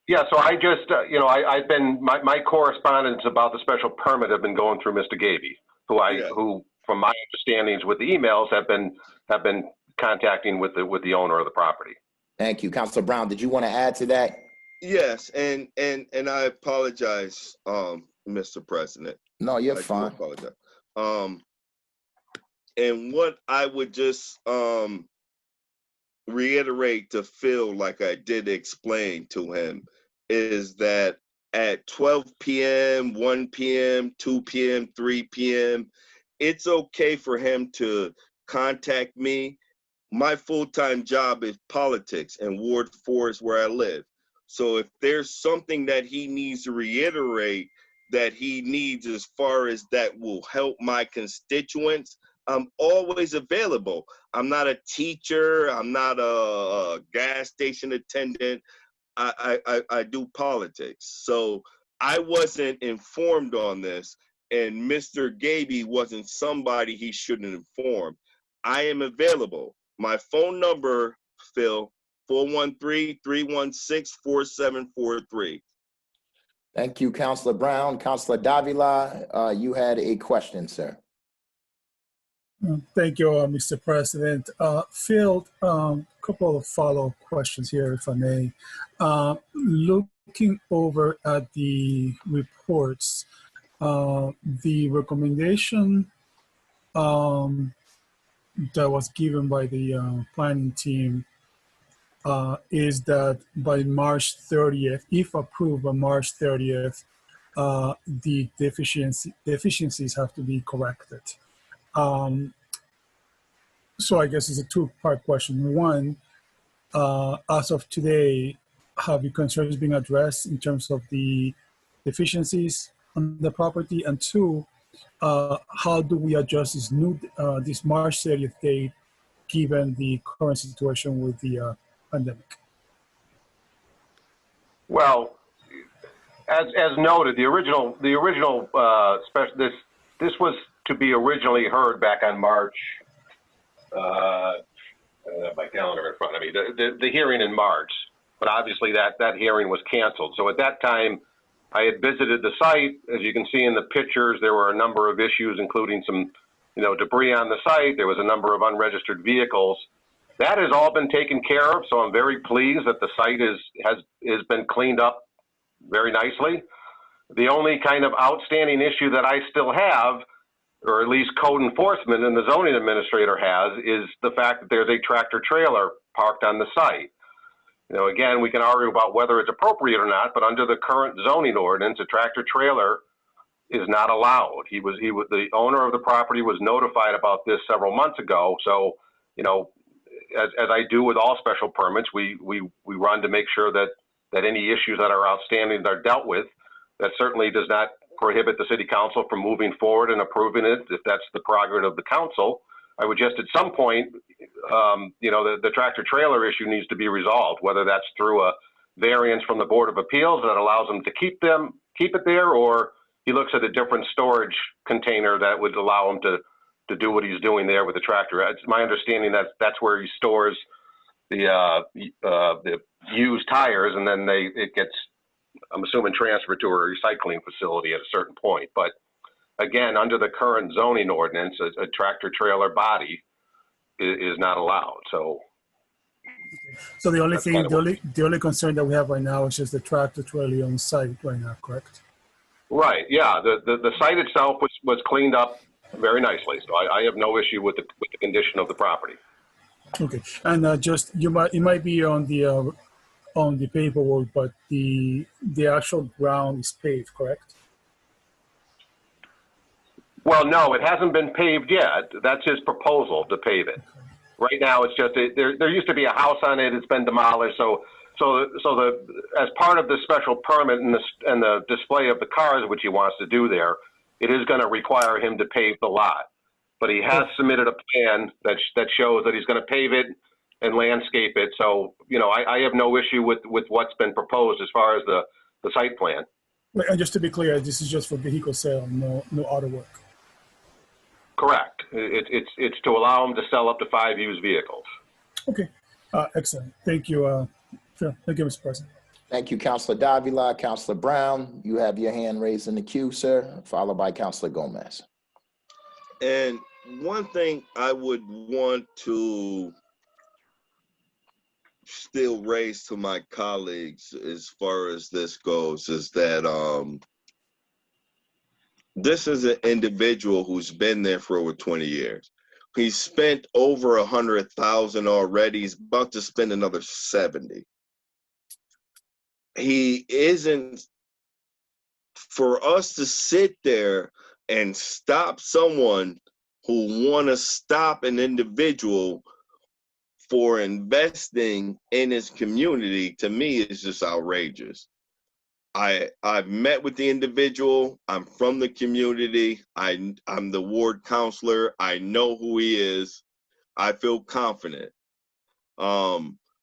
Yeah, so I just, I've been, my correspondence about the special permit have been going through Mr. Gaby, who, from my understandings with the emails, have been contacting with the owner of the property. Thank you, Counselor Brown. Did you want to add to that? Yes, and I apologize, Mr. President. No, you're fine. I apologize. And what I would just reiterate to Phil, like I did explain to him, is that at 12 p.m., 1 p.m., 2 p.m., 3 p.m., it's okay for him to contact me. My full-time job is politics, and Ward 4 is where I live. So if there's something that he needs to reiterate that he needs as far as that will help my constituents, I'm always available. I'm not a teacher. I'm not a gas station attendant. I do politics. So I wasn't informed on this, and Mr. Gaby wasn't somebody he shouldn't inform. I am available. My phone number, Phil, 413-316-4743. Thank you, Counselor Brown. Counselor Davila, you had a question, sir. Thank you, Mr. President. Phil, couple of follow-up questions here, if I may. Looking over at the reports, the recommendation that was given by the planning team is that by March 30th, if approved by March 30th, the deficiencies have to be corrected. So I guess it's a two-part question. One, as of today, have your concerns been addressed in terms of the deficiencies on the property? And two, how do we adjust this March 30th date given the current situation with the pandemic? Well, as noted, the original special, this was to be originally heard back on March my calendar in front of me, the hearing in March, but obviously that hearing was canceled. So at that time, I had visited the site. As you can see in the pictures, there were a number of issues, including some, debris on the site. There was a number of unregistered vehicles. That has all been taken care of, so I'm very pleased that the site has been cleaned up very nicely. The only kind of outstanding issue that I still have, or at least code enforcement and the zoning administrator has, is the fact that there's a tractor trailer parked on the site. Again, we can argue about whether it's appropriate or not, but under the current zoning ordinance, a tractor trailer is not allowed. The owner of the property was notified about this several months ago. So, as I do with all special permits, we run to make sure that any issues that are outstanding are dealt with. That certainly does not prohibit the city council from moving forward and approving it if that's the prerogative of the council. I would just at some point, the tractor trailer issue needs to be resolved, whether that's through a variance from the Board of Appeals that allows them to keep it there, or he looks at a different storage container that would allow him to do what he's doing there with the tractor. It's my understanding that that's where he stores the used tires, and then it gets, I'm assuming, transferred to a recycling facility at a certain point. But again, under the current zoning ordinance, a tractor trailer body is not allowed. So the only thing, the only concern that we have right now is just the tractor trailer on site right now, correct? Right. Yeah. The site itself was cleaned up very nicely, so I have no issue with the condition of the property. Okay, and it might be on the paperwork, but the actual ground is paved, correct? Well, no, it hasn't been paved yet. That's his proposal to pave it. Right now, it's just there used to be a house on it. It's been demolished. So as part of the special permit and the display of the cars, which he wants to do there, it is going to require him to pave the lot. But he has submitted a plan that shows that he's going to pave it and landscape it. So I have no issue with what's been proposed as far as the site plan. Wait, and just to be clear, this is just for vehicle sale, no auto work. Correct. It's to allow him to sell up to 5 used vehicles. Okay, excellent. Thank you. Phil. Thank you, Mr. President. Thank you, Councilor Davila. Councilor Brown, you have your hand raised in the queue, sir, followed by Councilor Gomez. And one thing I would want to still raise to my colleagues as far as this goes is that this is an individual who's been there for over 20 years. He's spent over 100,000 already. He's about to spend another 70. He isn't, for us to sit there and stop someone who want to stop an individual for investing in his community, to me, is just outrageous. I've met with the individual. I'm from the community. I'm the ward counselor. I know who he is. I feel confident.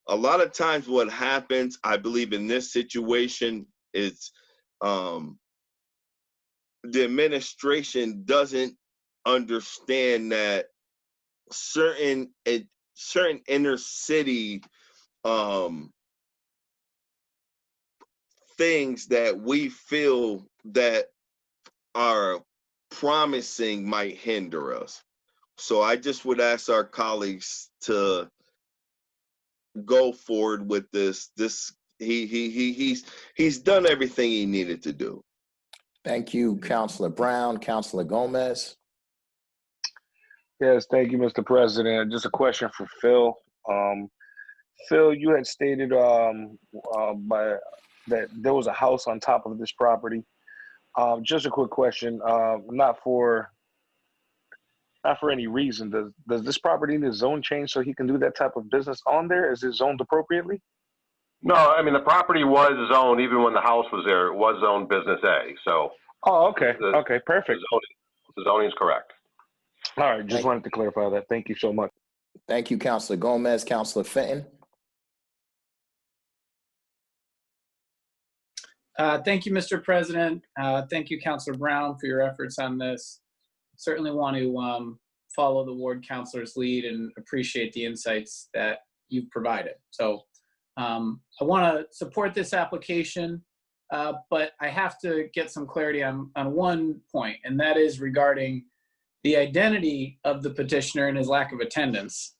A lot of times what happens, I believe in this situation, is the administration doesn't understand that certain inner city things that we feel that are promising might hinder us. So I just would ask our colleagues to go forward with this. He's done everything he needed to do. Thank you, Councilor Brown. Councilor Gomez. Yes, thank you, Mr. President. Just a question for Phil. Phil, you had stated that there was a house on top of this property. Just a quick question, not for any reason. Does this property need a zone change so he can do that type of business on there? Is it zoned appropriately? No, I mean, the property was zoned, even when the house was there, it was zoned Business A. So. Oh, okay. Okay, perfect. The zoning is correct. All right, just wanted to clarify that. Thank you so much. Thank you, Councilor Gomez. Councilor Fenton. Thank you, Mr. President. Thank you, Councilor Brown, for your efforts on this. Certainly want to follow the ward counselor's lead and appreciate the insights that you've provided. So I want to support this application, but I have to get some clarity on one point, and that is regarding the identity of the petitioner and his lack of attendance.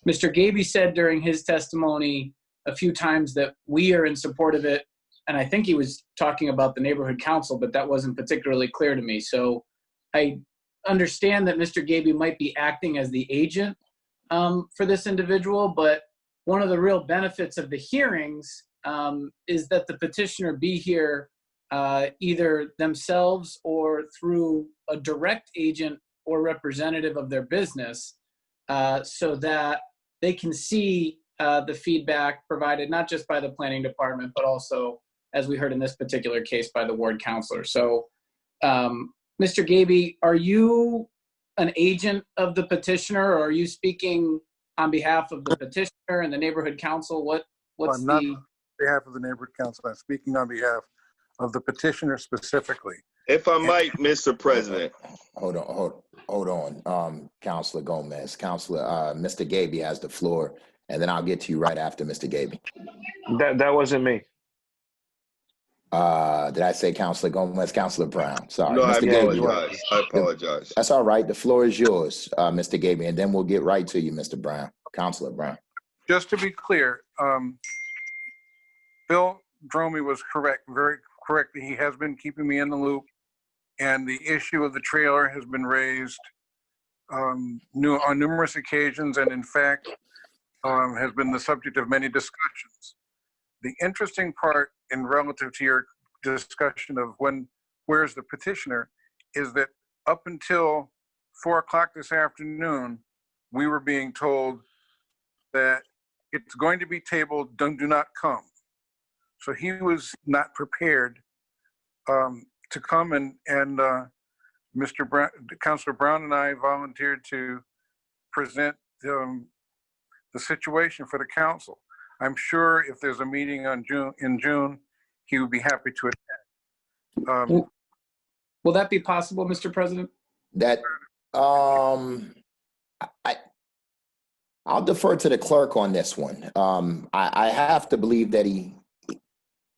Mr. Gaby said during his testimony a few times that we are in support of it, and I think he was talking about the neighborhood council, but that wasn't particularly clear to me. So I understand that Mr. Gaby might be acting as the agent for this individual, but one of the real benefits of the hearings is that the petitioner be here either themselves or through a direct agent or representative of their business, so that they can see the feedback provided not just by the planning department, but also, as we heard in this particular case, by the ward counselor. So Mr. Gaby, are you an agent of the petitioner, or are you speaking on behalf of the petitioner and the neighborhood council? What's I'm not on behalf of the neighborhood council. I'm speaking on behalf of the petitioner specifically. If I might, Mr. President. Hold on, Councilor Gomez. Mr. Gaby has the floor, and then I'll get to you right after Mr. Gaby. That wasn't me. Did I say Councilor Gomez? Councilor Brown. Sorry, No, Mr. Gaby. I apologize. That's all right. The floor is yours, Mr. Gaby, and then we'll get right to you, Mr. Brown. Councilor Brown. Just to be clear, Bill Dromey was correct, very correctly. He has been keeping me in the loop, and the issue of the trailer has been raised on numerous occasions, and in fact, has been the subject of many discussions. The interesting part in relative to your discussion of where's the petitioner is that up until 4 o'clock this afternoon, we were being told that it's going to be tabled, do not come. So he was not prepared to come, and Mr. Brown, Councilor Brown and I volunteered to present the situation for the council. I'm sure if there's a meeting in June, he would be happy to attend. Will that be possible, Mr. President? I'll defer to the clerk on this one. I have to believe that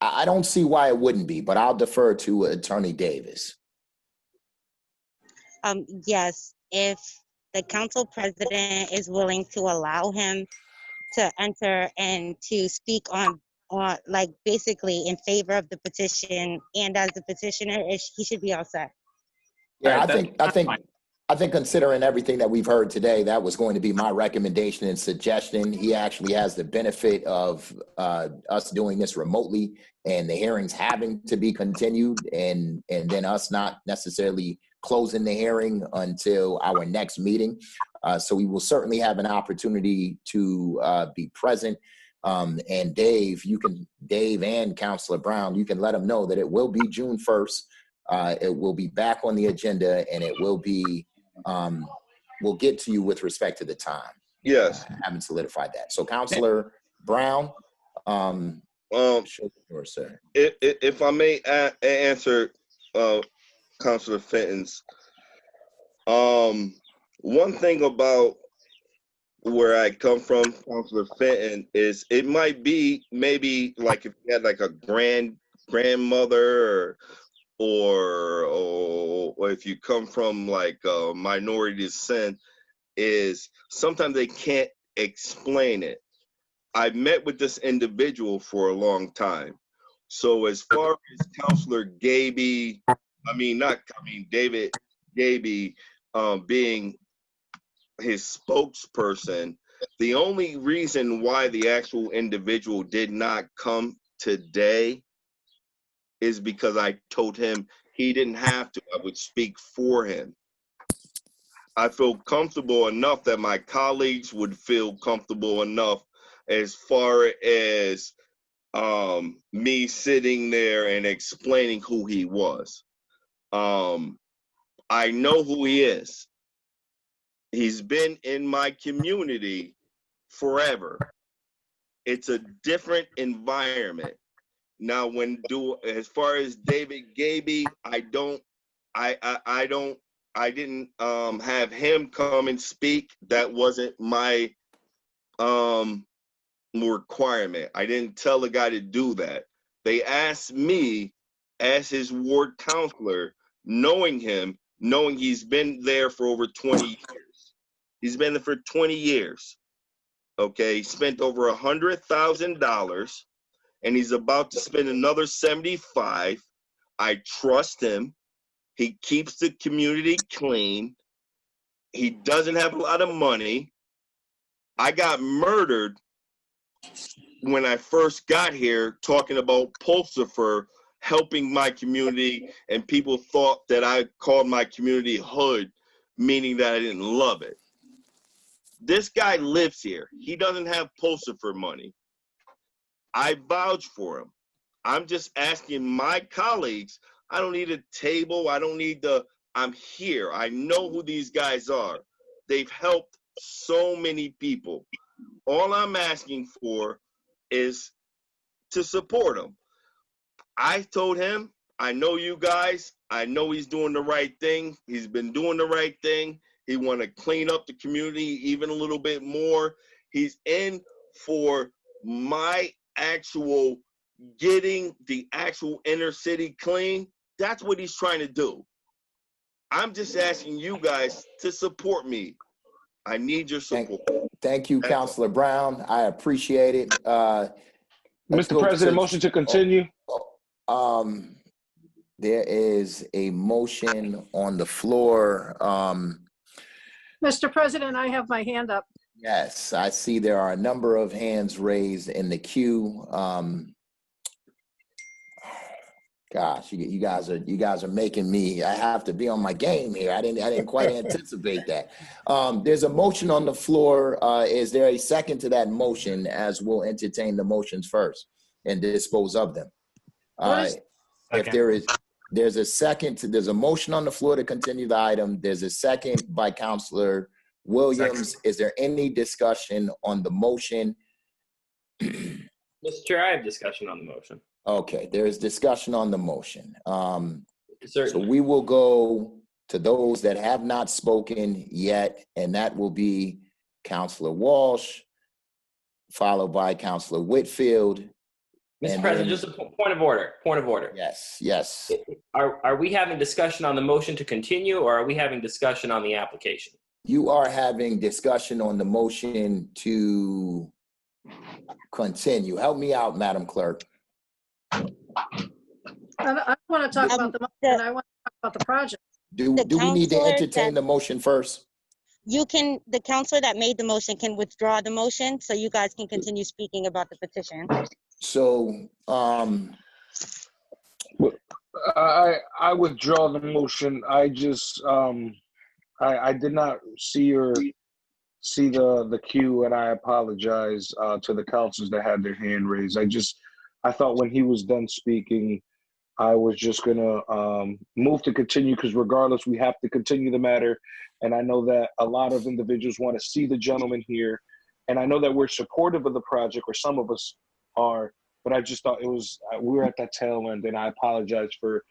I don't see why it wouldn't be, but I'll defer to Attorney Davis. Yes, if the council president is willing to allow him to enter and to speak on like basically in favor of the petition and as the petitioner, he should be all set. Yeah, I think considering everything that we've heard today, that was going to be my recommendation and suggestion. He actually has the benefit of us doing this remotely and the hearings having to be continued, and then us not necessarily closing the hearing until our next meeting. So we will certainly have an opportunity to be present. And Dave and Councilor Brown, you can let them know that it will be June 1st. It will be back on the agenda, and it will be, we'll get to you with respect to the time. Yes. I haven't solidified that. So Councilor Brown, sure, sir. If I may answer Councilor Fenton's, one thing about where I come from, Councilor Fenton, is it might be maybe like if you had like a grandmother or if you come from like a minority descent, is sometimes they can't explain it. I met with this individual for a long time. So as far as Councilor Gaby, David Gaby being his spokesperson, the only reason why the actual individual did not come today is because I told him he didn't have to. I would speak for him. I feel comfortable enough that my colleagues would feel comfortable enough as far as me sitting there and explaining who he was. I know who he is. He's been in my community forever. It's a different environment. Now, as far as David Gaby, I don't I didn't have him come and speak. That wasn't my requirement. I didn't tell the guy to do that. They asked me as his ward counselor, knowing him, knowing he's been there for over 20 years. He's been there for 20 years. Okay, he spent over $100,000 and he's about to spend another 75. I trust him. He keeps the community clean. He doesn't have a lot of money. I got murdered when I first got here talking about Pulsifer helping my community, and people thought that I called my community hood, meaning that I didn't love it. This guy lives here. He doesn't have Pulsifer money. I vouch for him. I'm just asking my colleagues. I don't need a table. I don't need I'm here. I know who these guys are. They've helped so many people. All I'm asking for is to support him. I told him, I know you guys. I know he's doing the right thing. He's been doing the right thing. He want to clean up the community even a little bit more. He's in for my actual getting the actual inner city clean. That's what he's trying to do. I'm just asking you guys to support me. I need your support. Thank you, Councilor Brown. I appreciate it. Mr. President, motion to continue. There is a motion on the floor. Mr. President, I have my hand up. Yes, I see there are a number of hands raised in the queue. Gosh, you guys are making me. I have to be on my game here. I didn't quite anticipate that. There's a motion on the floor. Is there a second to that motion? As we'll entertain the motions first and dispose of them. If there's a second. There's a motion on the floor to continue the item. There's a second by Councilor Williams. Second. Is there any discussion on the motion? Mr. Chair, I have discussion on the motion. Okay, there is discussion on the motion. So we will go to those that have not spoken yet, and that will be Councilor Walsh, followed by Councilor Whitfield. Mr. President, just a point of order. Point of order. Yes. Are we having discussion on the motion to continue, or are we having discussion on the application? You are having discussion on the motion to continue. Help me out, Madam Clerk. I want to talk about the motion. I want to talk about the project. Do we need to entertain the motion first? The counselor that made the motion can withdraw the motion so you guys can continue speaking about the petition. So, I withdraw the motion. I just, I did not see the queue, and I apologize to the councilors that had their hand raised. I thought when he was done speaking, I was just gonna move to continue, because regardless, we have to continue the matter. And I know that a lot of individuals want to see the gentleman here. And I know that we're supportive of the project, or some of us are, but I just thought we were at that tail end, and I apologize for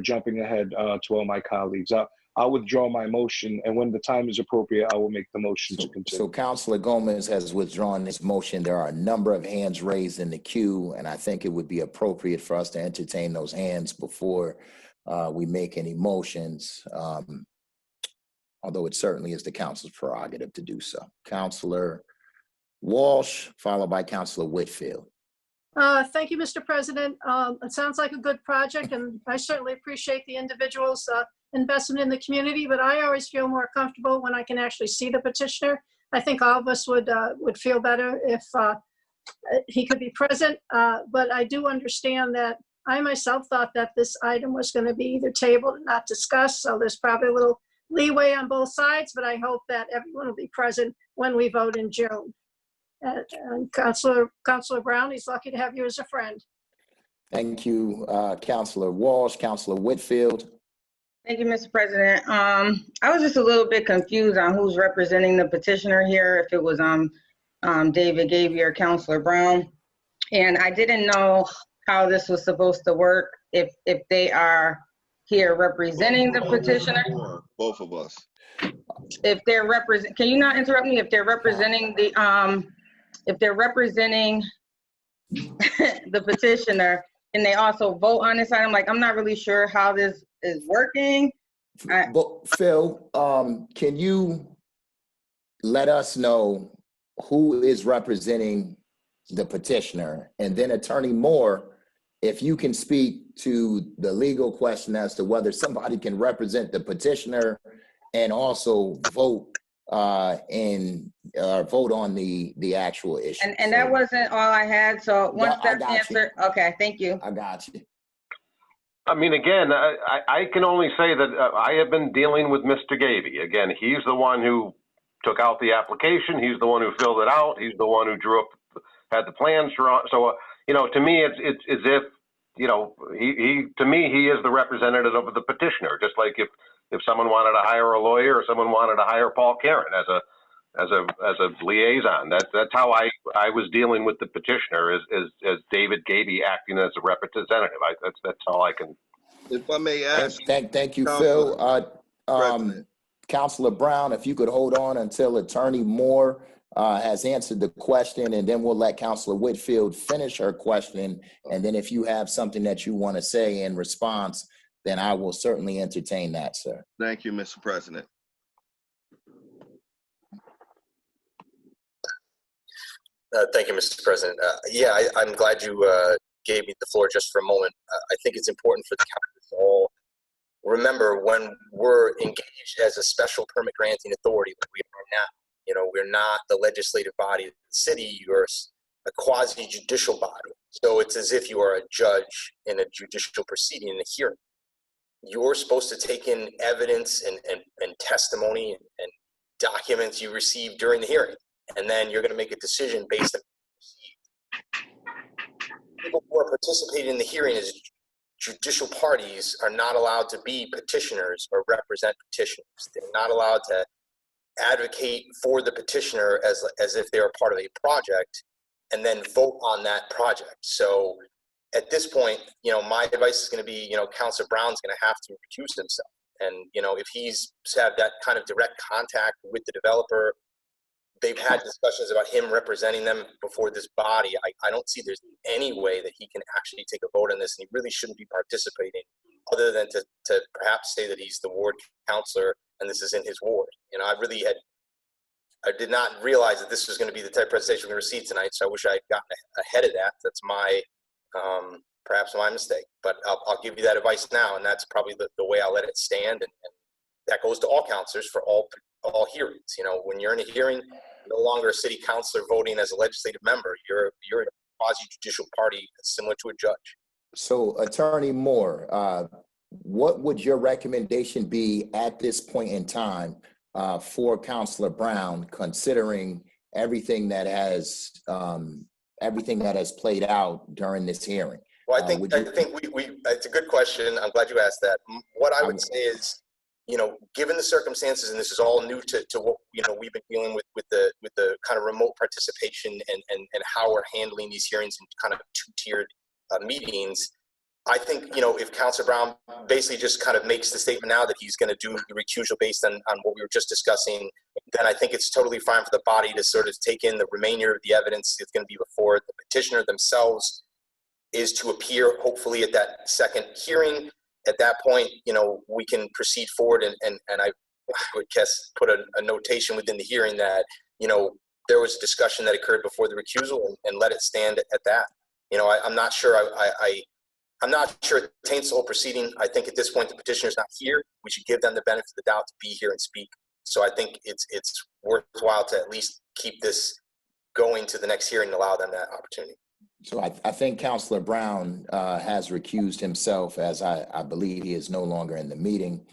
jumping ahead to all my colleagues. I'll withdraw my motion, and when the time is appropriate, I will make the motion to continue. So Councilor Gomez has withdrawn this motion. There are a number of hands raised in the queue, and I think it would be appropriate for us to entertain those hands before we make any motions, although it certainly is the council's prerogative to do so. Councilor Walsh, followed by Councilor Whitfield. Thank you, Mr. President. It sounds like a good project, and I certainly appreciate the individuals' investment in the community, but I always feel more comfortable when I can actually see the petitioner. I think all of us would feel better if he could be present, but I do understand that I myself thought that this item was going to be either tabled or not discussed, so there's probably a little leeway on both sides, but I hope that everyone will be present when we vote in June. And Councilor Brown, he's lucky to have you as a friend. Thank you, Councilor Walsh. Councilor Whitfield. Thank you, Mr. President. I was just a little bit confused on who's representing the petitioner here, if it was David Gavey or Councilor Brown. And I didn't know how this was supposed to work, if they are here representing the petitioner, Both of us. if they're can you not interrupt me? If they're representing the, if they're representing the petitioner, and they also vote on this item, like, I'm not really sure how this is working. Phil, can you let us know who is representing the petitioner? And then Attorney Moore, if you can speak to the legal question as to whether somebody can represent the petitioner and also vote vote on the actual issue. And that wasn't all I had. So once that's answered, okay, thank you. I got you. I mean, again, I can only say that I have been dealing with Mr. Gaby. Again, he's the one who took out the application. He's the one who filled it out. He's the one who drew up, had the plans drawn. So, you know, to me, it's as if, you know, to me, he is the representative of the petitioner. Just like if someone wanted to hire a lawyer or someone wanted to hire Paul Karen as a liaison. That's how I was dealing with the petitioner as David Gaby acting as a representative. That's all I can. If I may ask. Thank you, Phil. Councilor Brown, if you could hold on until Attorney Moore has answered the question, and then we'll let Councilor Whitfield finish her question. And then if you have something that you want to say in response, then I will certainly entertain that, sir. Thank you, Mr. President. Thank you, Mr. President. I'm glad you gave me the floor just for a moment. I think it's important for the council to all remember when we're engaged as a special permit granting authority that we are now. You know, we're not the legislative body of the city. You're a quasi-judicial body. So it's as if you are a judge in a judicial proceeding in a hearing. You're supposed to take in evidence and testimony and documents you received during the hearing. And then you're going to make a decision based on people who are participating in the hearing as judicial parties are not allowed to be petitioners or represent petitioners. They're not allowed to advocate for the petitioner as if they're part of a project and then vote on that project. So at this point, you know, my advice is going to be, you know, Councilor Brown's going to have to recuse himself. And, you know, if he's had that kind of direct contact with the developer, they've had discussions about him representing them before this body. I don't see there's any way that he can actually take a vote on this, and he really shouldn't be participating other than to perhaps say that he's the ward councilor and this is in his ward. You know, I did not realize that this was going to be the type of presentation we're going to receive tonight, so I wish I had gotten ahead of that. That's my, perhaps my mistake, but I'll give you that advice now, and that's probably the way I'll let it stand, and that goes to all councilors for all hearings. You know, when you're in a hearing, no longer a city councilor voting as a legislative member, you're a quasi-judicial party similar to a judge. So, Attorney Moore, what would your recommendation be at this point in time for Councilor Brown, considering everything that has played out during this hearing? Well, I think it's a good question. I'm glad you asked that. What I would say is, you know, given the circumstances, and this is all new to what, you know, we've been dealing with the kind of remote participation and how we're handling these hearings in kind of two-tiered meetings. I think, you know, if Councilor Brown basically just kind of makes the statement now that he's going to do the recusal based on what we were just discussing, then I think it's totally fine for the body to sort of take in the remainder of the evidence that's going to be before the petitioner themselves is to appear, hopefully, at that second hearing. At that point, you know, we can proceed forward, and I would guess put a notation within the hearing that, you know, there was a discussion that occurred before the recusal, and let it stand at that. You know, I'm not sure. I'm not sure it taints the whole proceeding. I think at this point the petitioner's not here. We should give them the benefit of the doubt to be here and speak. So I think it's worthwhile to at least keep this going to the next hearing and allow them that opportunity. So I think Councilor Brown has recused himself, as I believe he is no longer in the meeting.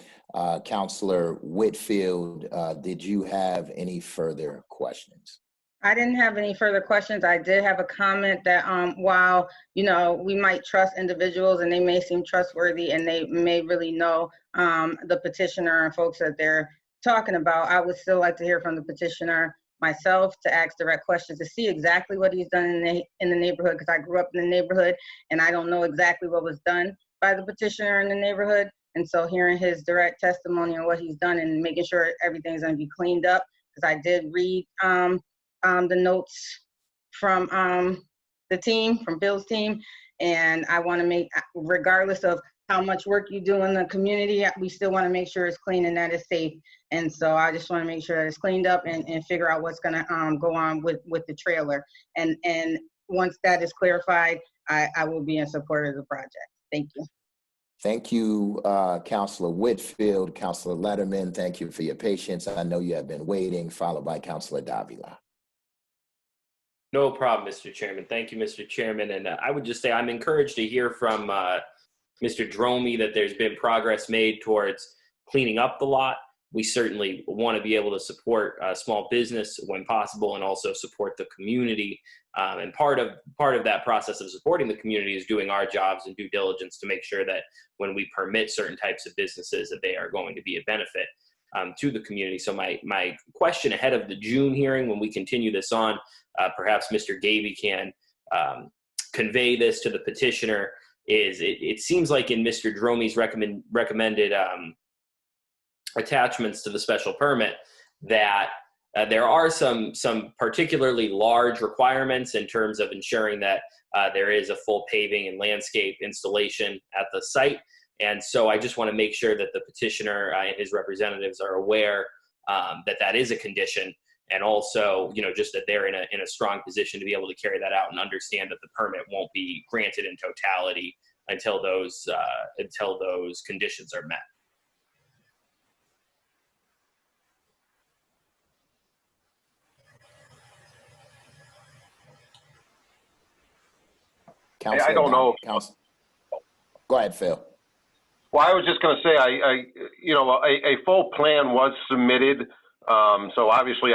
Councilor Whitfield, did you have any further questions? I didn't have any further questions. I did have a comment that while, you know, we might trust individuals and they may seem trustworthy and they may really know the petitioner and folks that they're talking about, I would still like to hear from the petitioner myself, to ask direct questions, to see exactly what he's done in the neighborhood, because I grew up in the neighborhood and I don't know exactly what was done by the petitioner in the neighborhood. And so hearing his direct testimony on what he's done and making sure everything's going to be cleaned up, because I did read the notes from the team, from Bill's team, and I want to make, regardless of how much work you do in the community, we still want to make sure it's clean and that it's safe. And so I just want to make sure that it's cleaned up and figure out what's going to go on with the trailer. And once that is clarified, I will be in support of the project. Thank you. Thank you, Councilor Whitfield. Councilor Letterman, thank you for your patience. I know you have been waiting, followed by Councilor Davila. No problem, Mr. Chairman. Thank you, Mr. Chairman. And I would just say I'm encouraged to hear from Mr. Dromey that there's been progress made towards cleaning up the lot. We certainly want to be able to support small business when possible and also support the community. And part of that process of supporting the community is doing our jobs and due diligence to make sure that when we permit certain types of businesses that they are going to be a benefit to the community. So my question ahead of the June hearing, when we continue this on, perhaps Mr. Gaby can convey this to the petitioner, is it seems like in Mr. Dromey's recommended attachments to the special permit that there are some particularly large requirements in terms of ensuring that there is a full paving and landscape installation at the site. And so I just want to make sure that the petitioner and his representatives are aware that is a condition, and also, just that they're in a strong position to be able to carry that out and understand that the permit won't be granted in totality until those conditions are met. I don't know. Go ahead, Phil. Well, I was just going to say, a full plan was submitted. So obviously,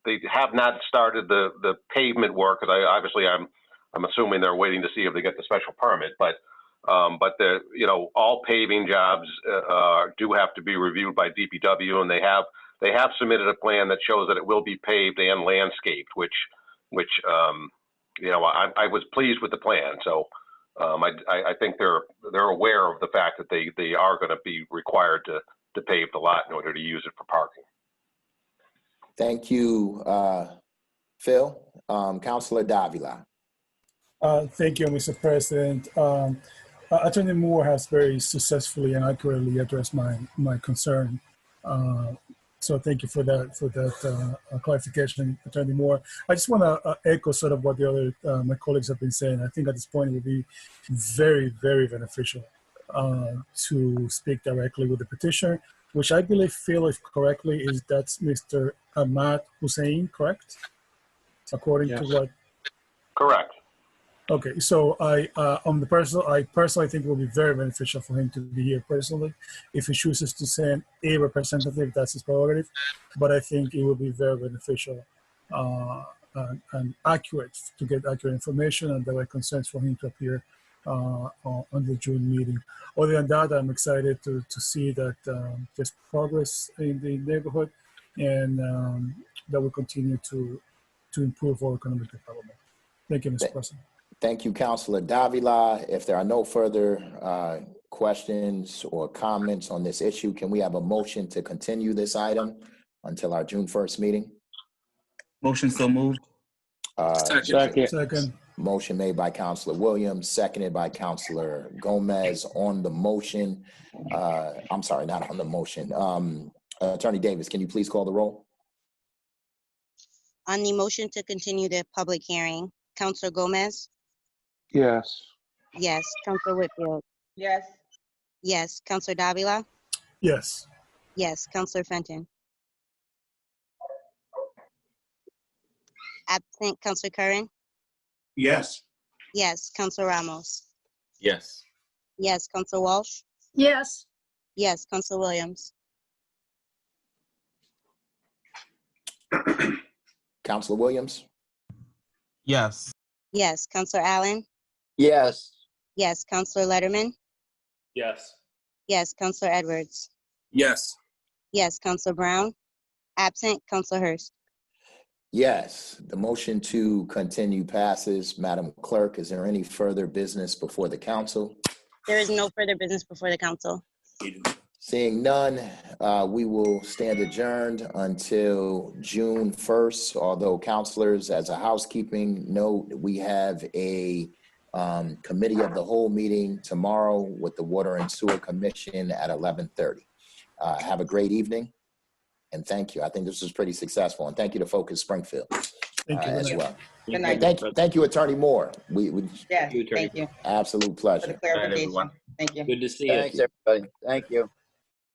they have not started the pavement work, because I'm assuming they're waiting to see if they get the special permit. But all paving jobs do have to be reviewed by DPW, and they have submitted a plan that shows that it will be paved and landscaped, which I was pleased with the plan. So I think they're aware of the fact that they are going to be required to pave the lot in order to use it for parking. Thank you, Phil. Councilor Davila. Thank you, Mr. President. Attorney Moore has very successfully and accurately addressed my concern. So thank you for that clarification, Attorney Moore. I just want to echo sort of what the other my colleagues have been saying. I think at this point it would be very, very beneficial to speak directly with the petitioner, which I believe, Phil, if correctly, that's Mr. Ahmad Hussein, correct? According to what? Correct. Okay, so I personally think it will be very beneficial for him to be here personally. If he chooses to send a representative, that's his prerogative. But I think it will be very beneficial and accurate to get accurate information and direct concerns for him to appear on the June meeting. Other than that, I'm excited to see that there's progress in the neighborhood, and that will continue to improve our economic development. Thank you, Mr. President. Thank you, Councilor Davila. If there are no further questions or comments on this issue, can we have a motion to continue this item until our June 1st meeting? Motion so moved. Second. Motion made by Councilor Williams, seconded by Councilor Gomez. On the motion, I'm sorry, not on the motion. Attorney Davis, can you please call the roll? On the motion to continue the public hearing, Councilor Gomez? Yes. Yes. Councilor Whitfield? Yes. Yes. Councilor Davila? Yes. Yes. Councilor Fenton? Absent. Councilor Curran? Yes. Yes. Councilor Ramos? Yes. Yes. Councilor Walsh? Yes. Yes. Councilor Williams? Councilor Williams? Yes. Yes. Councilor Allen? Yes. Yes. Councilor Letterman? Yes. Yes. Councilor Edwards? Yes. Yes. Councilor Brown? Absent. Councilor Hurst? Yes, the motion to continue passes. Madam Clerk, is there any further business before the council? There is no further business before the council. Seeing none, we will stand adjourned until June 1st. Although counselors, as a housekeeping note, we have a committee of the whole meeting tomorrow with the Water and Sewer Commission at 11:30. Have a great evening, and thank you. I think this was pretty successful, and thank you to Focus Springfield as well. Good night. Thank you, Attorney Moore. We Yes, thank you absolute for pleasure. the clarification. Thank you. Good to see you. Thanks, everybody. Thank you.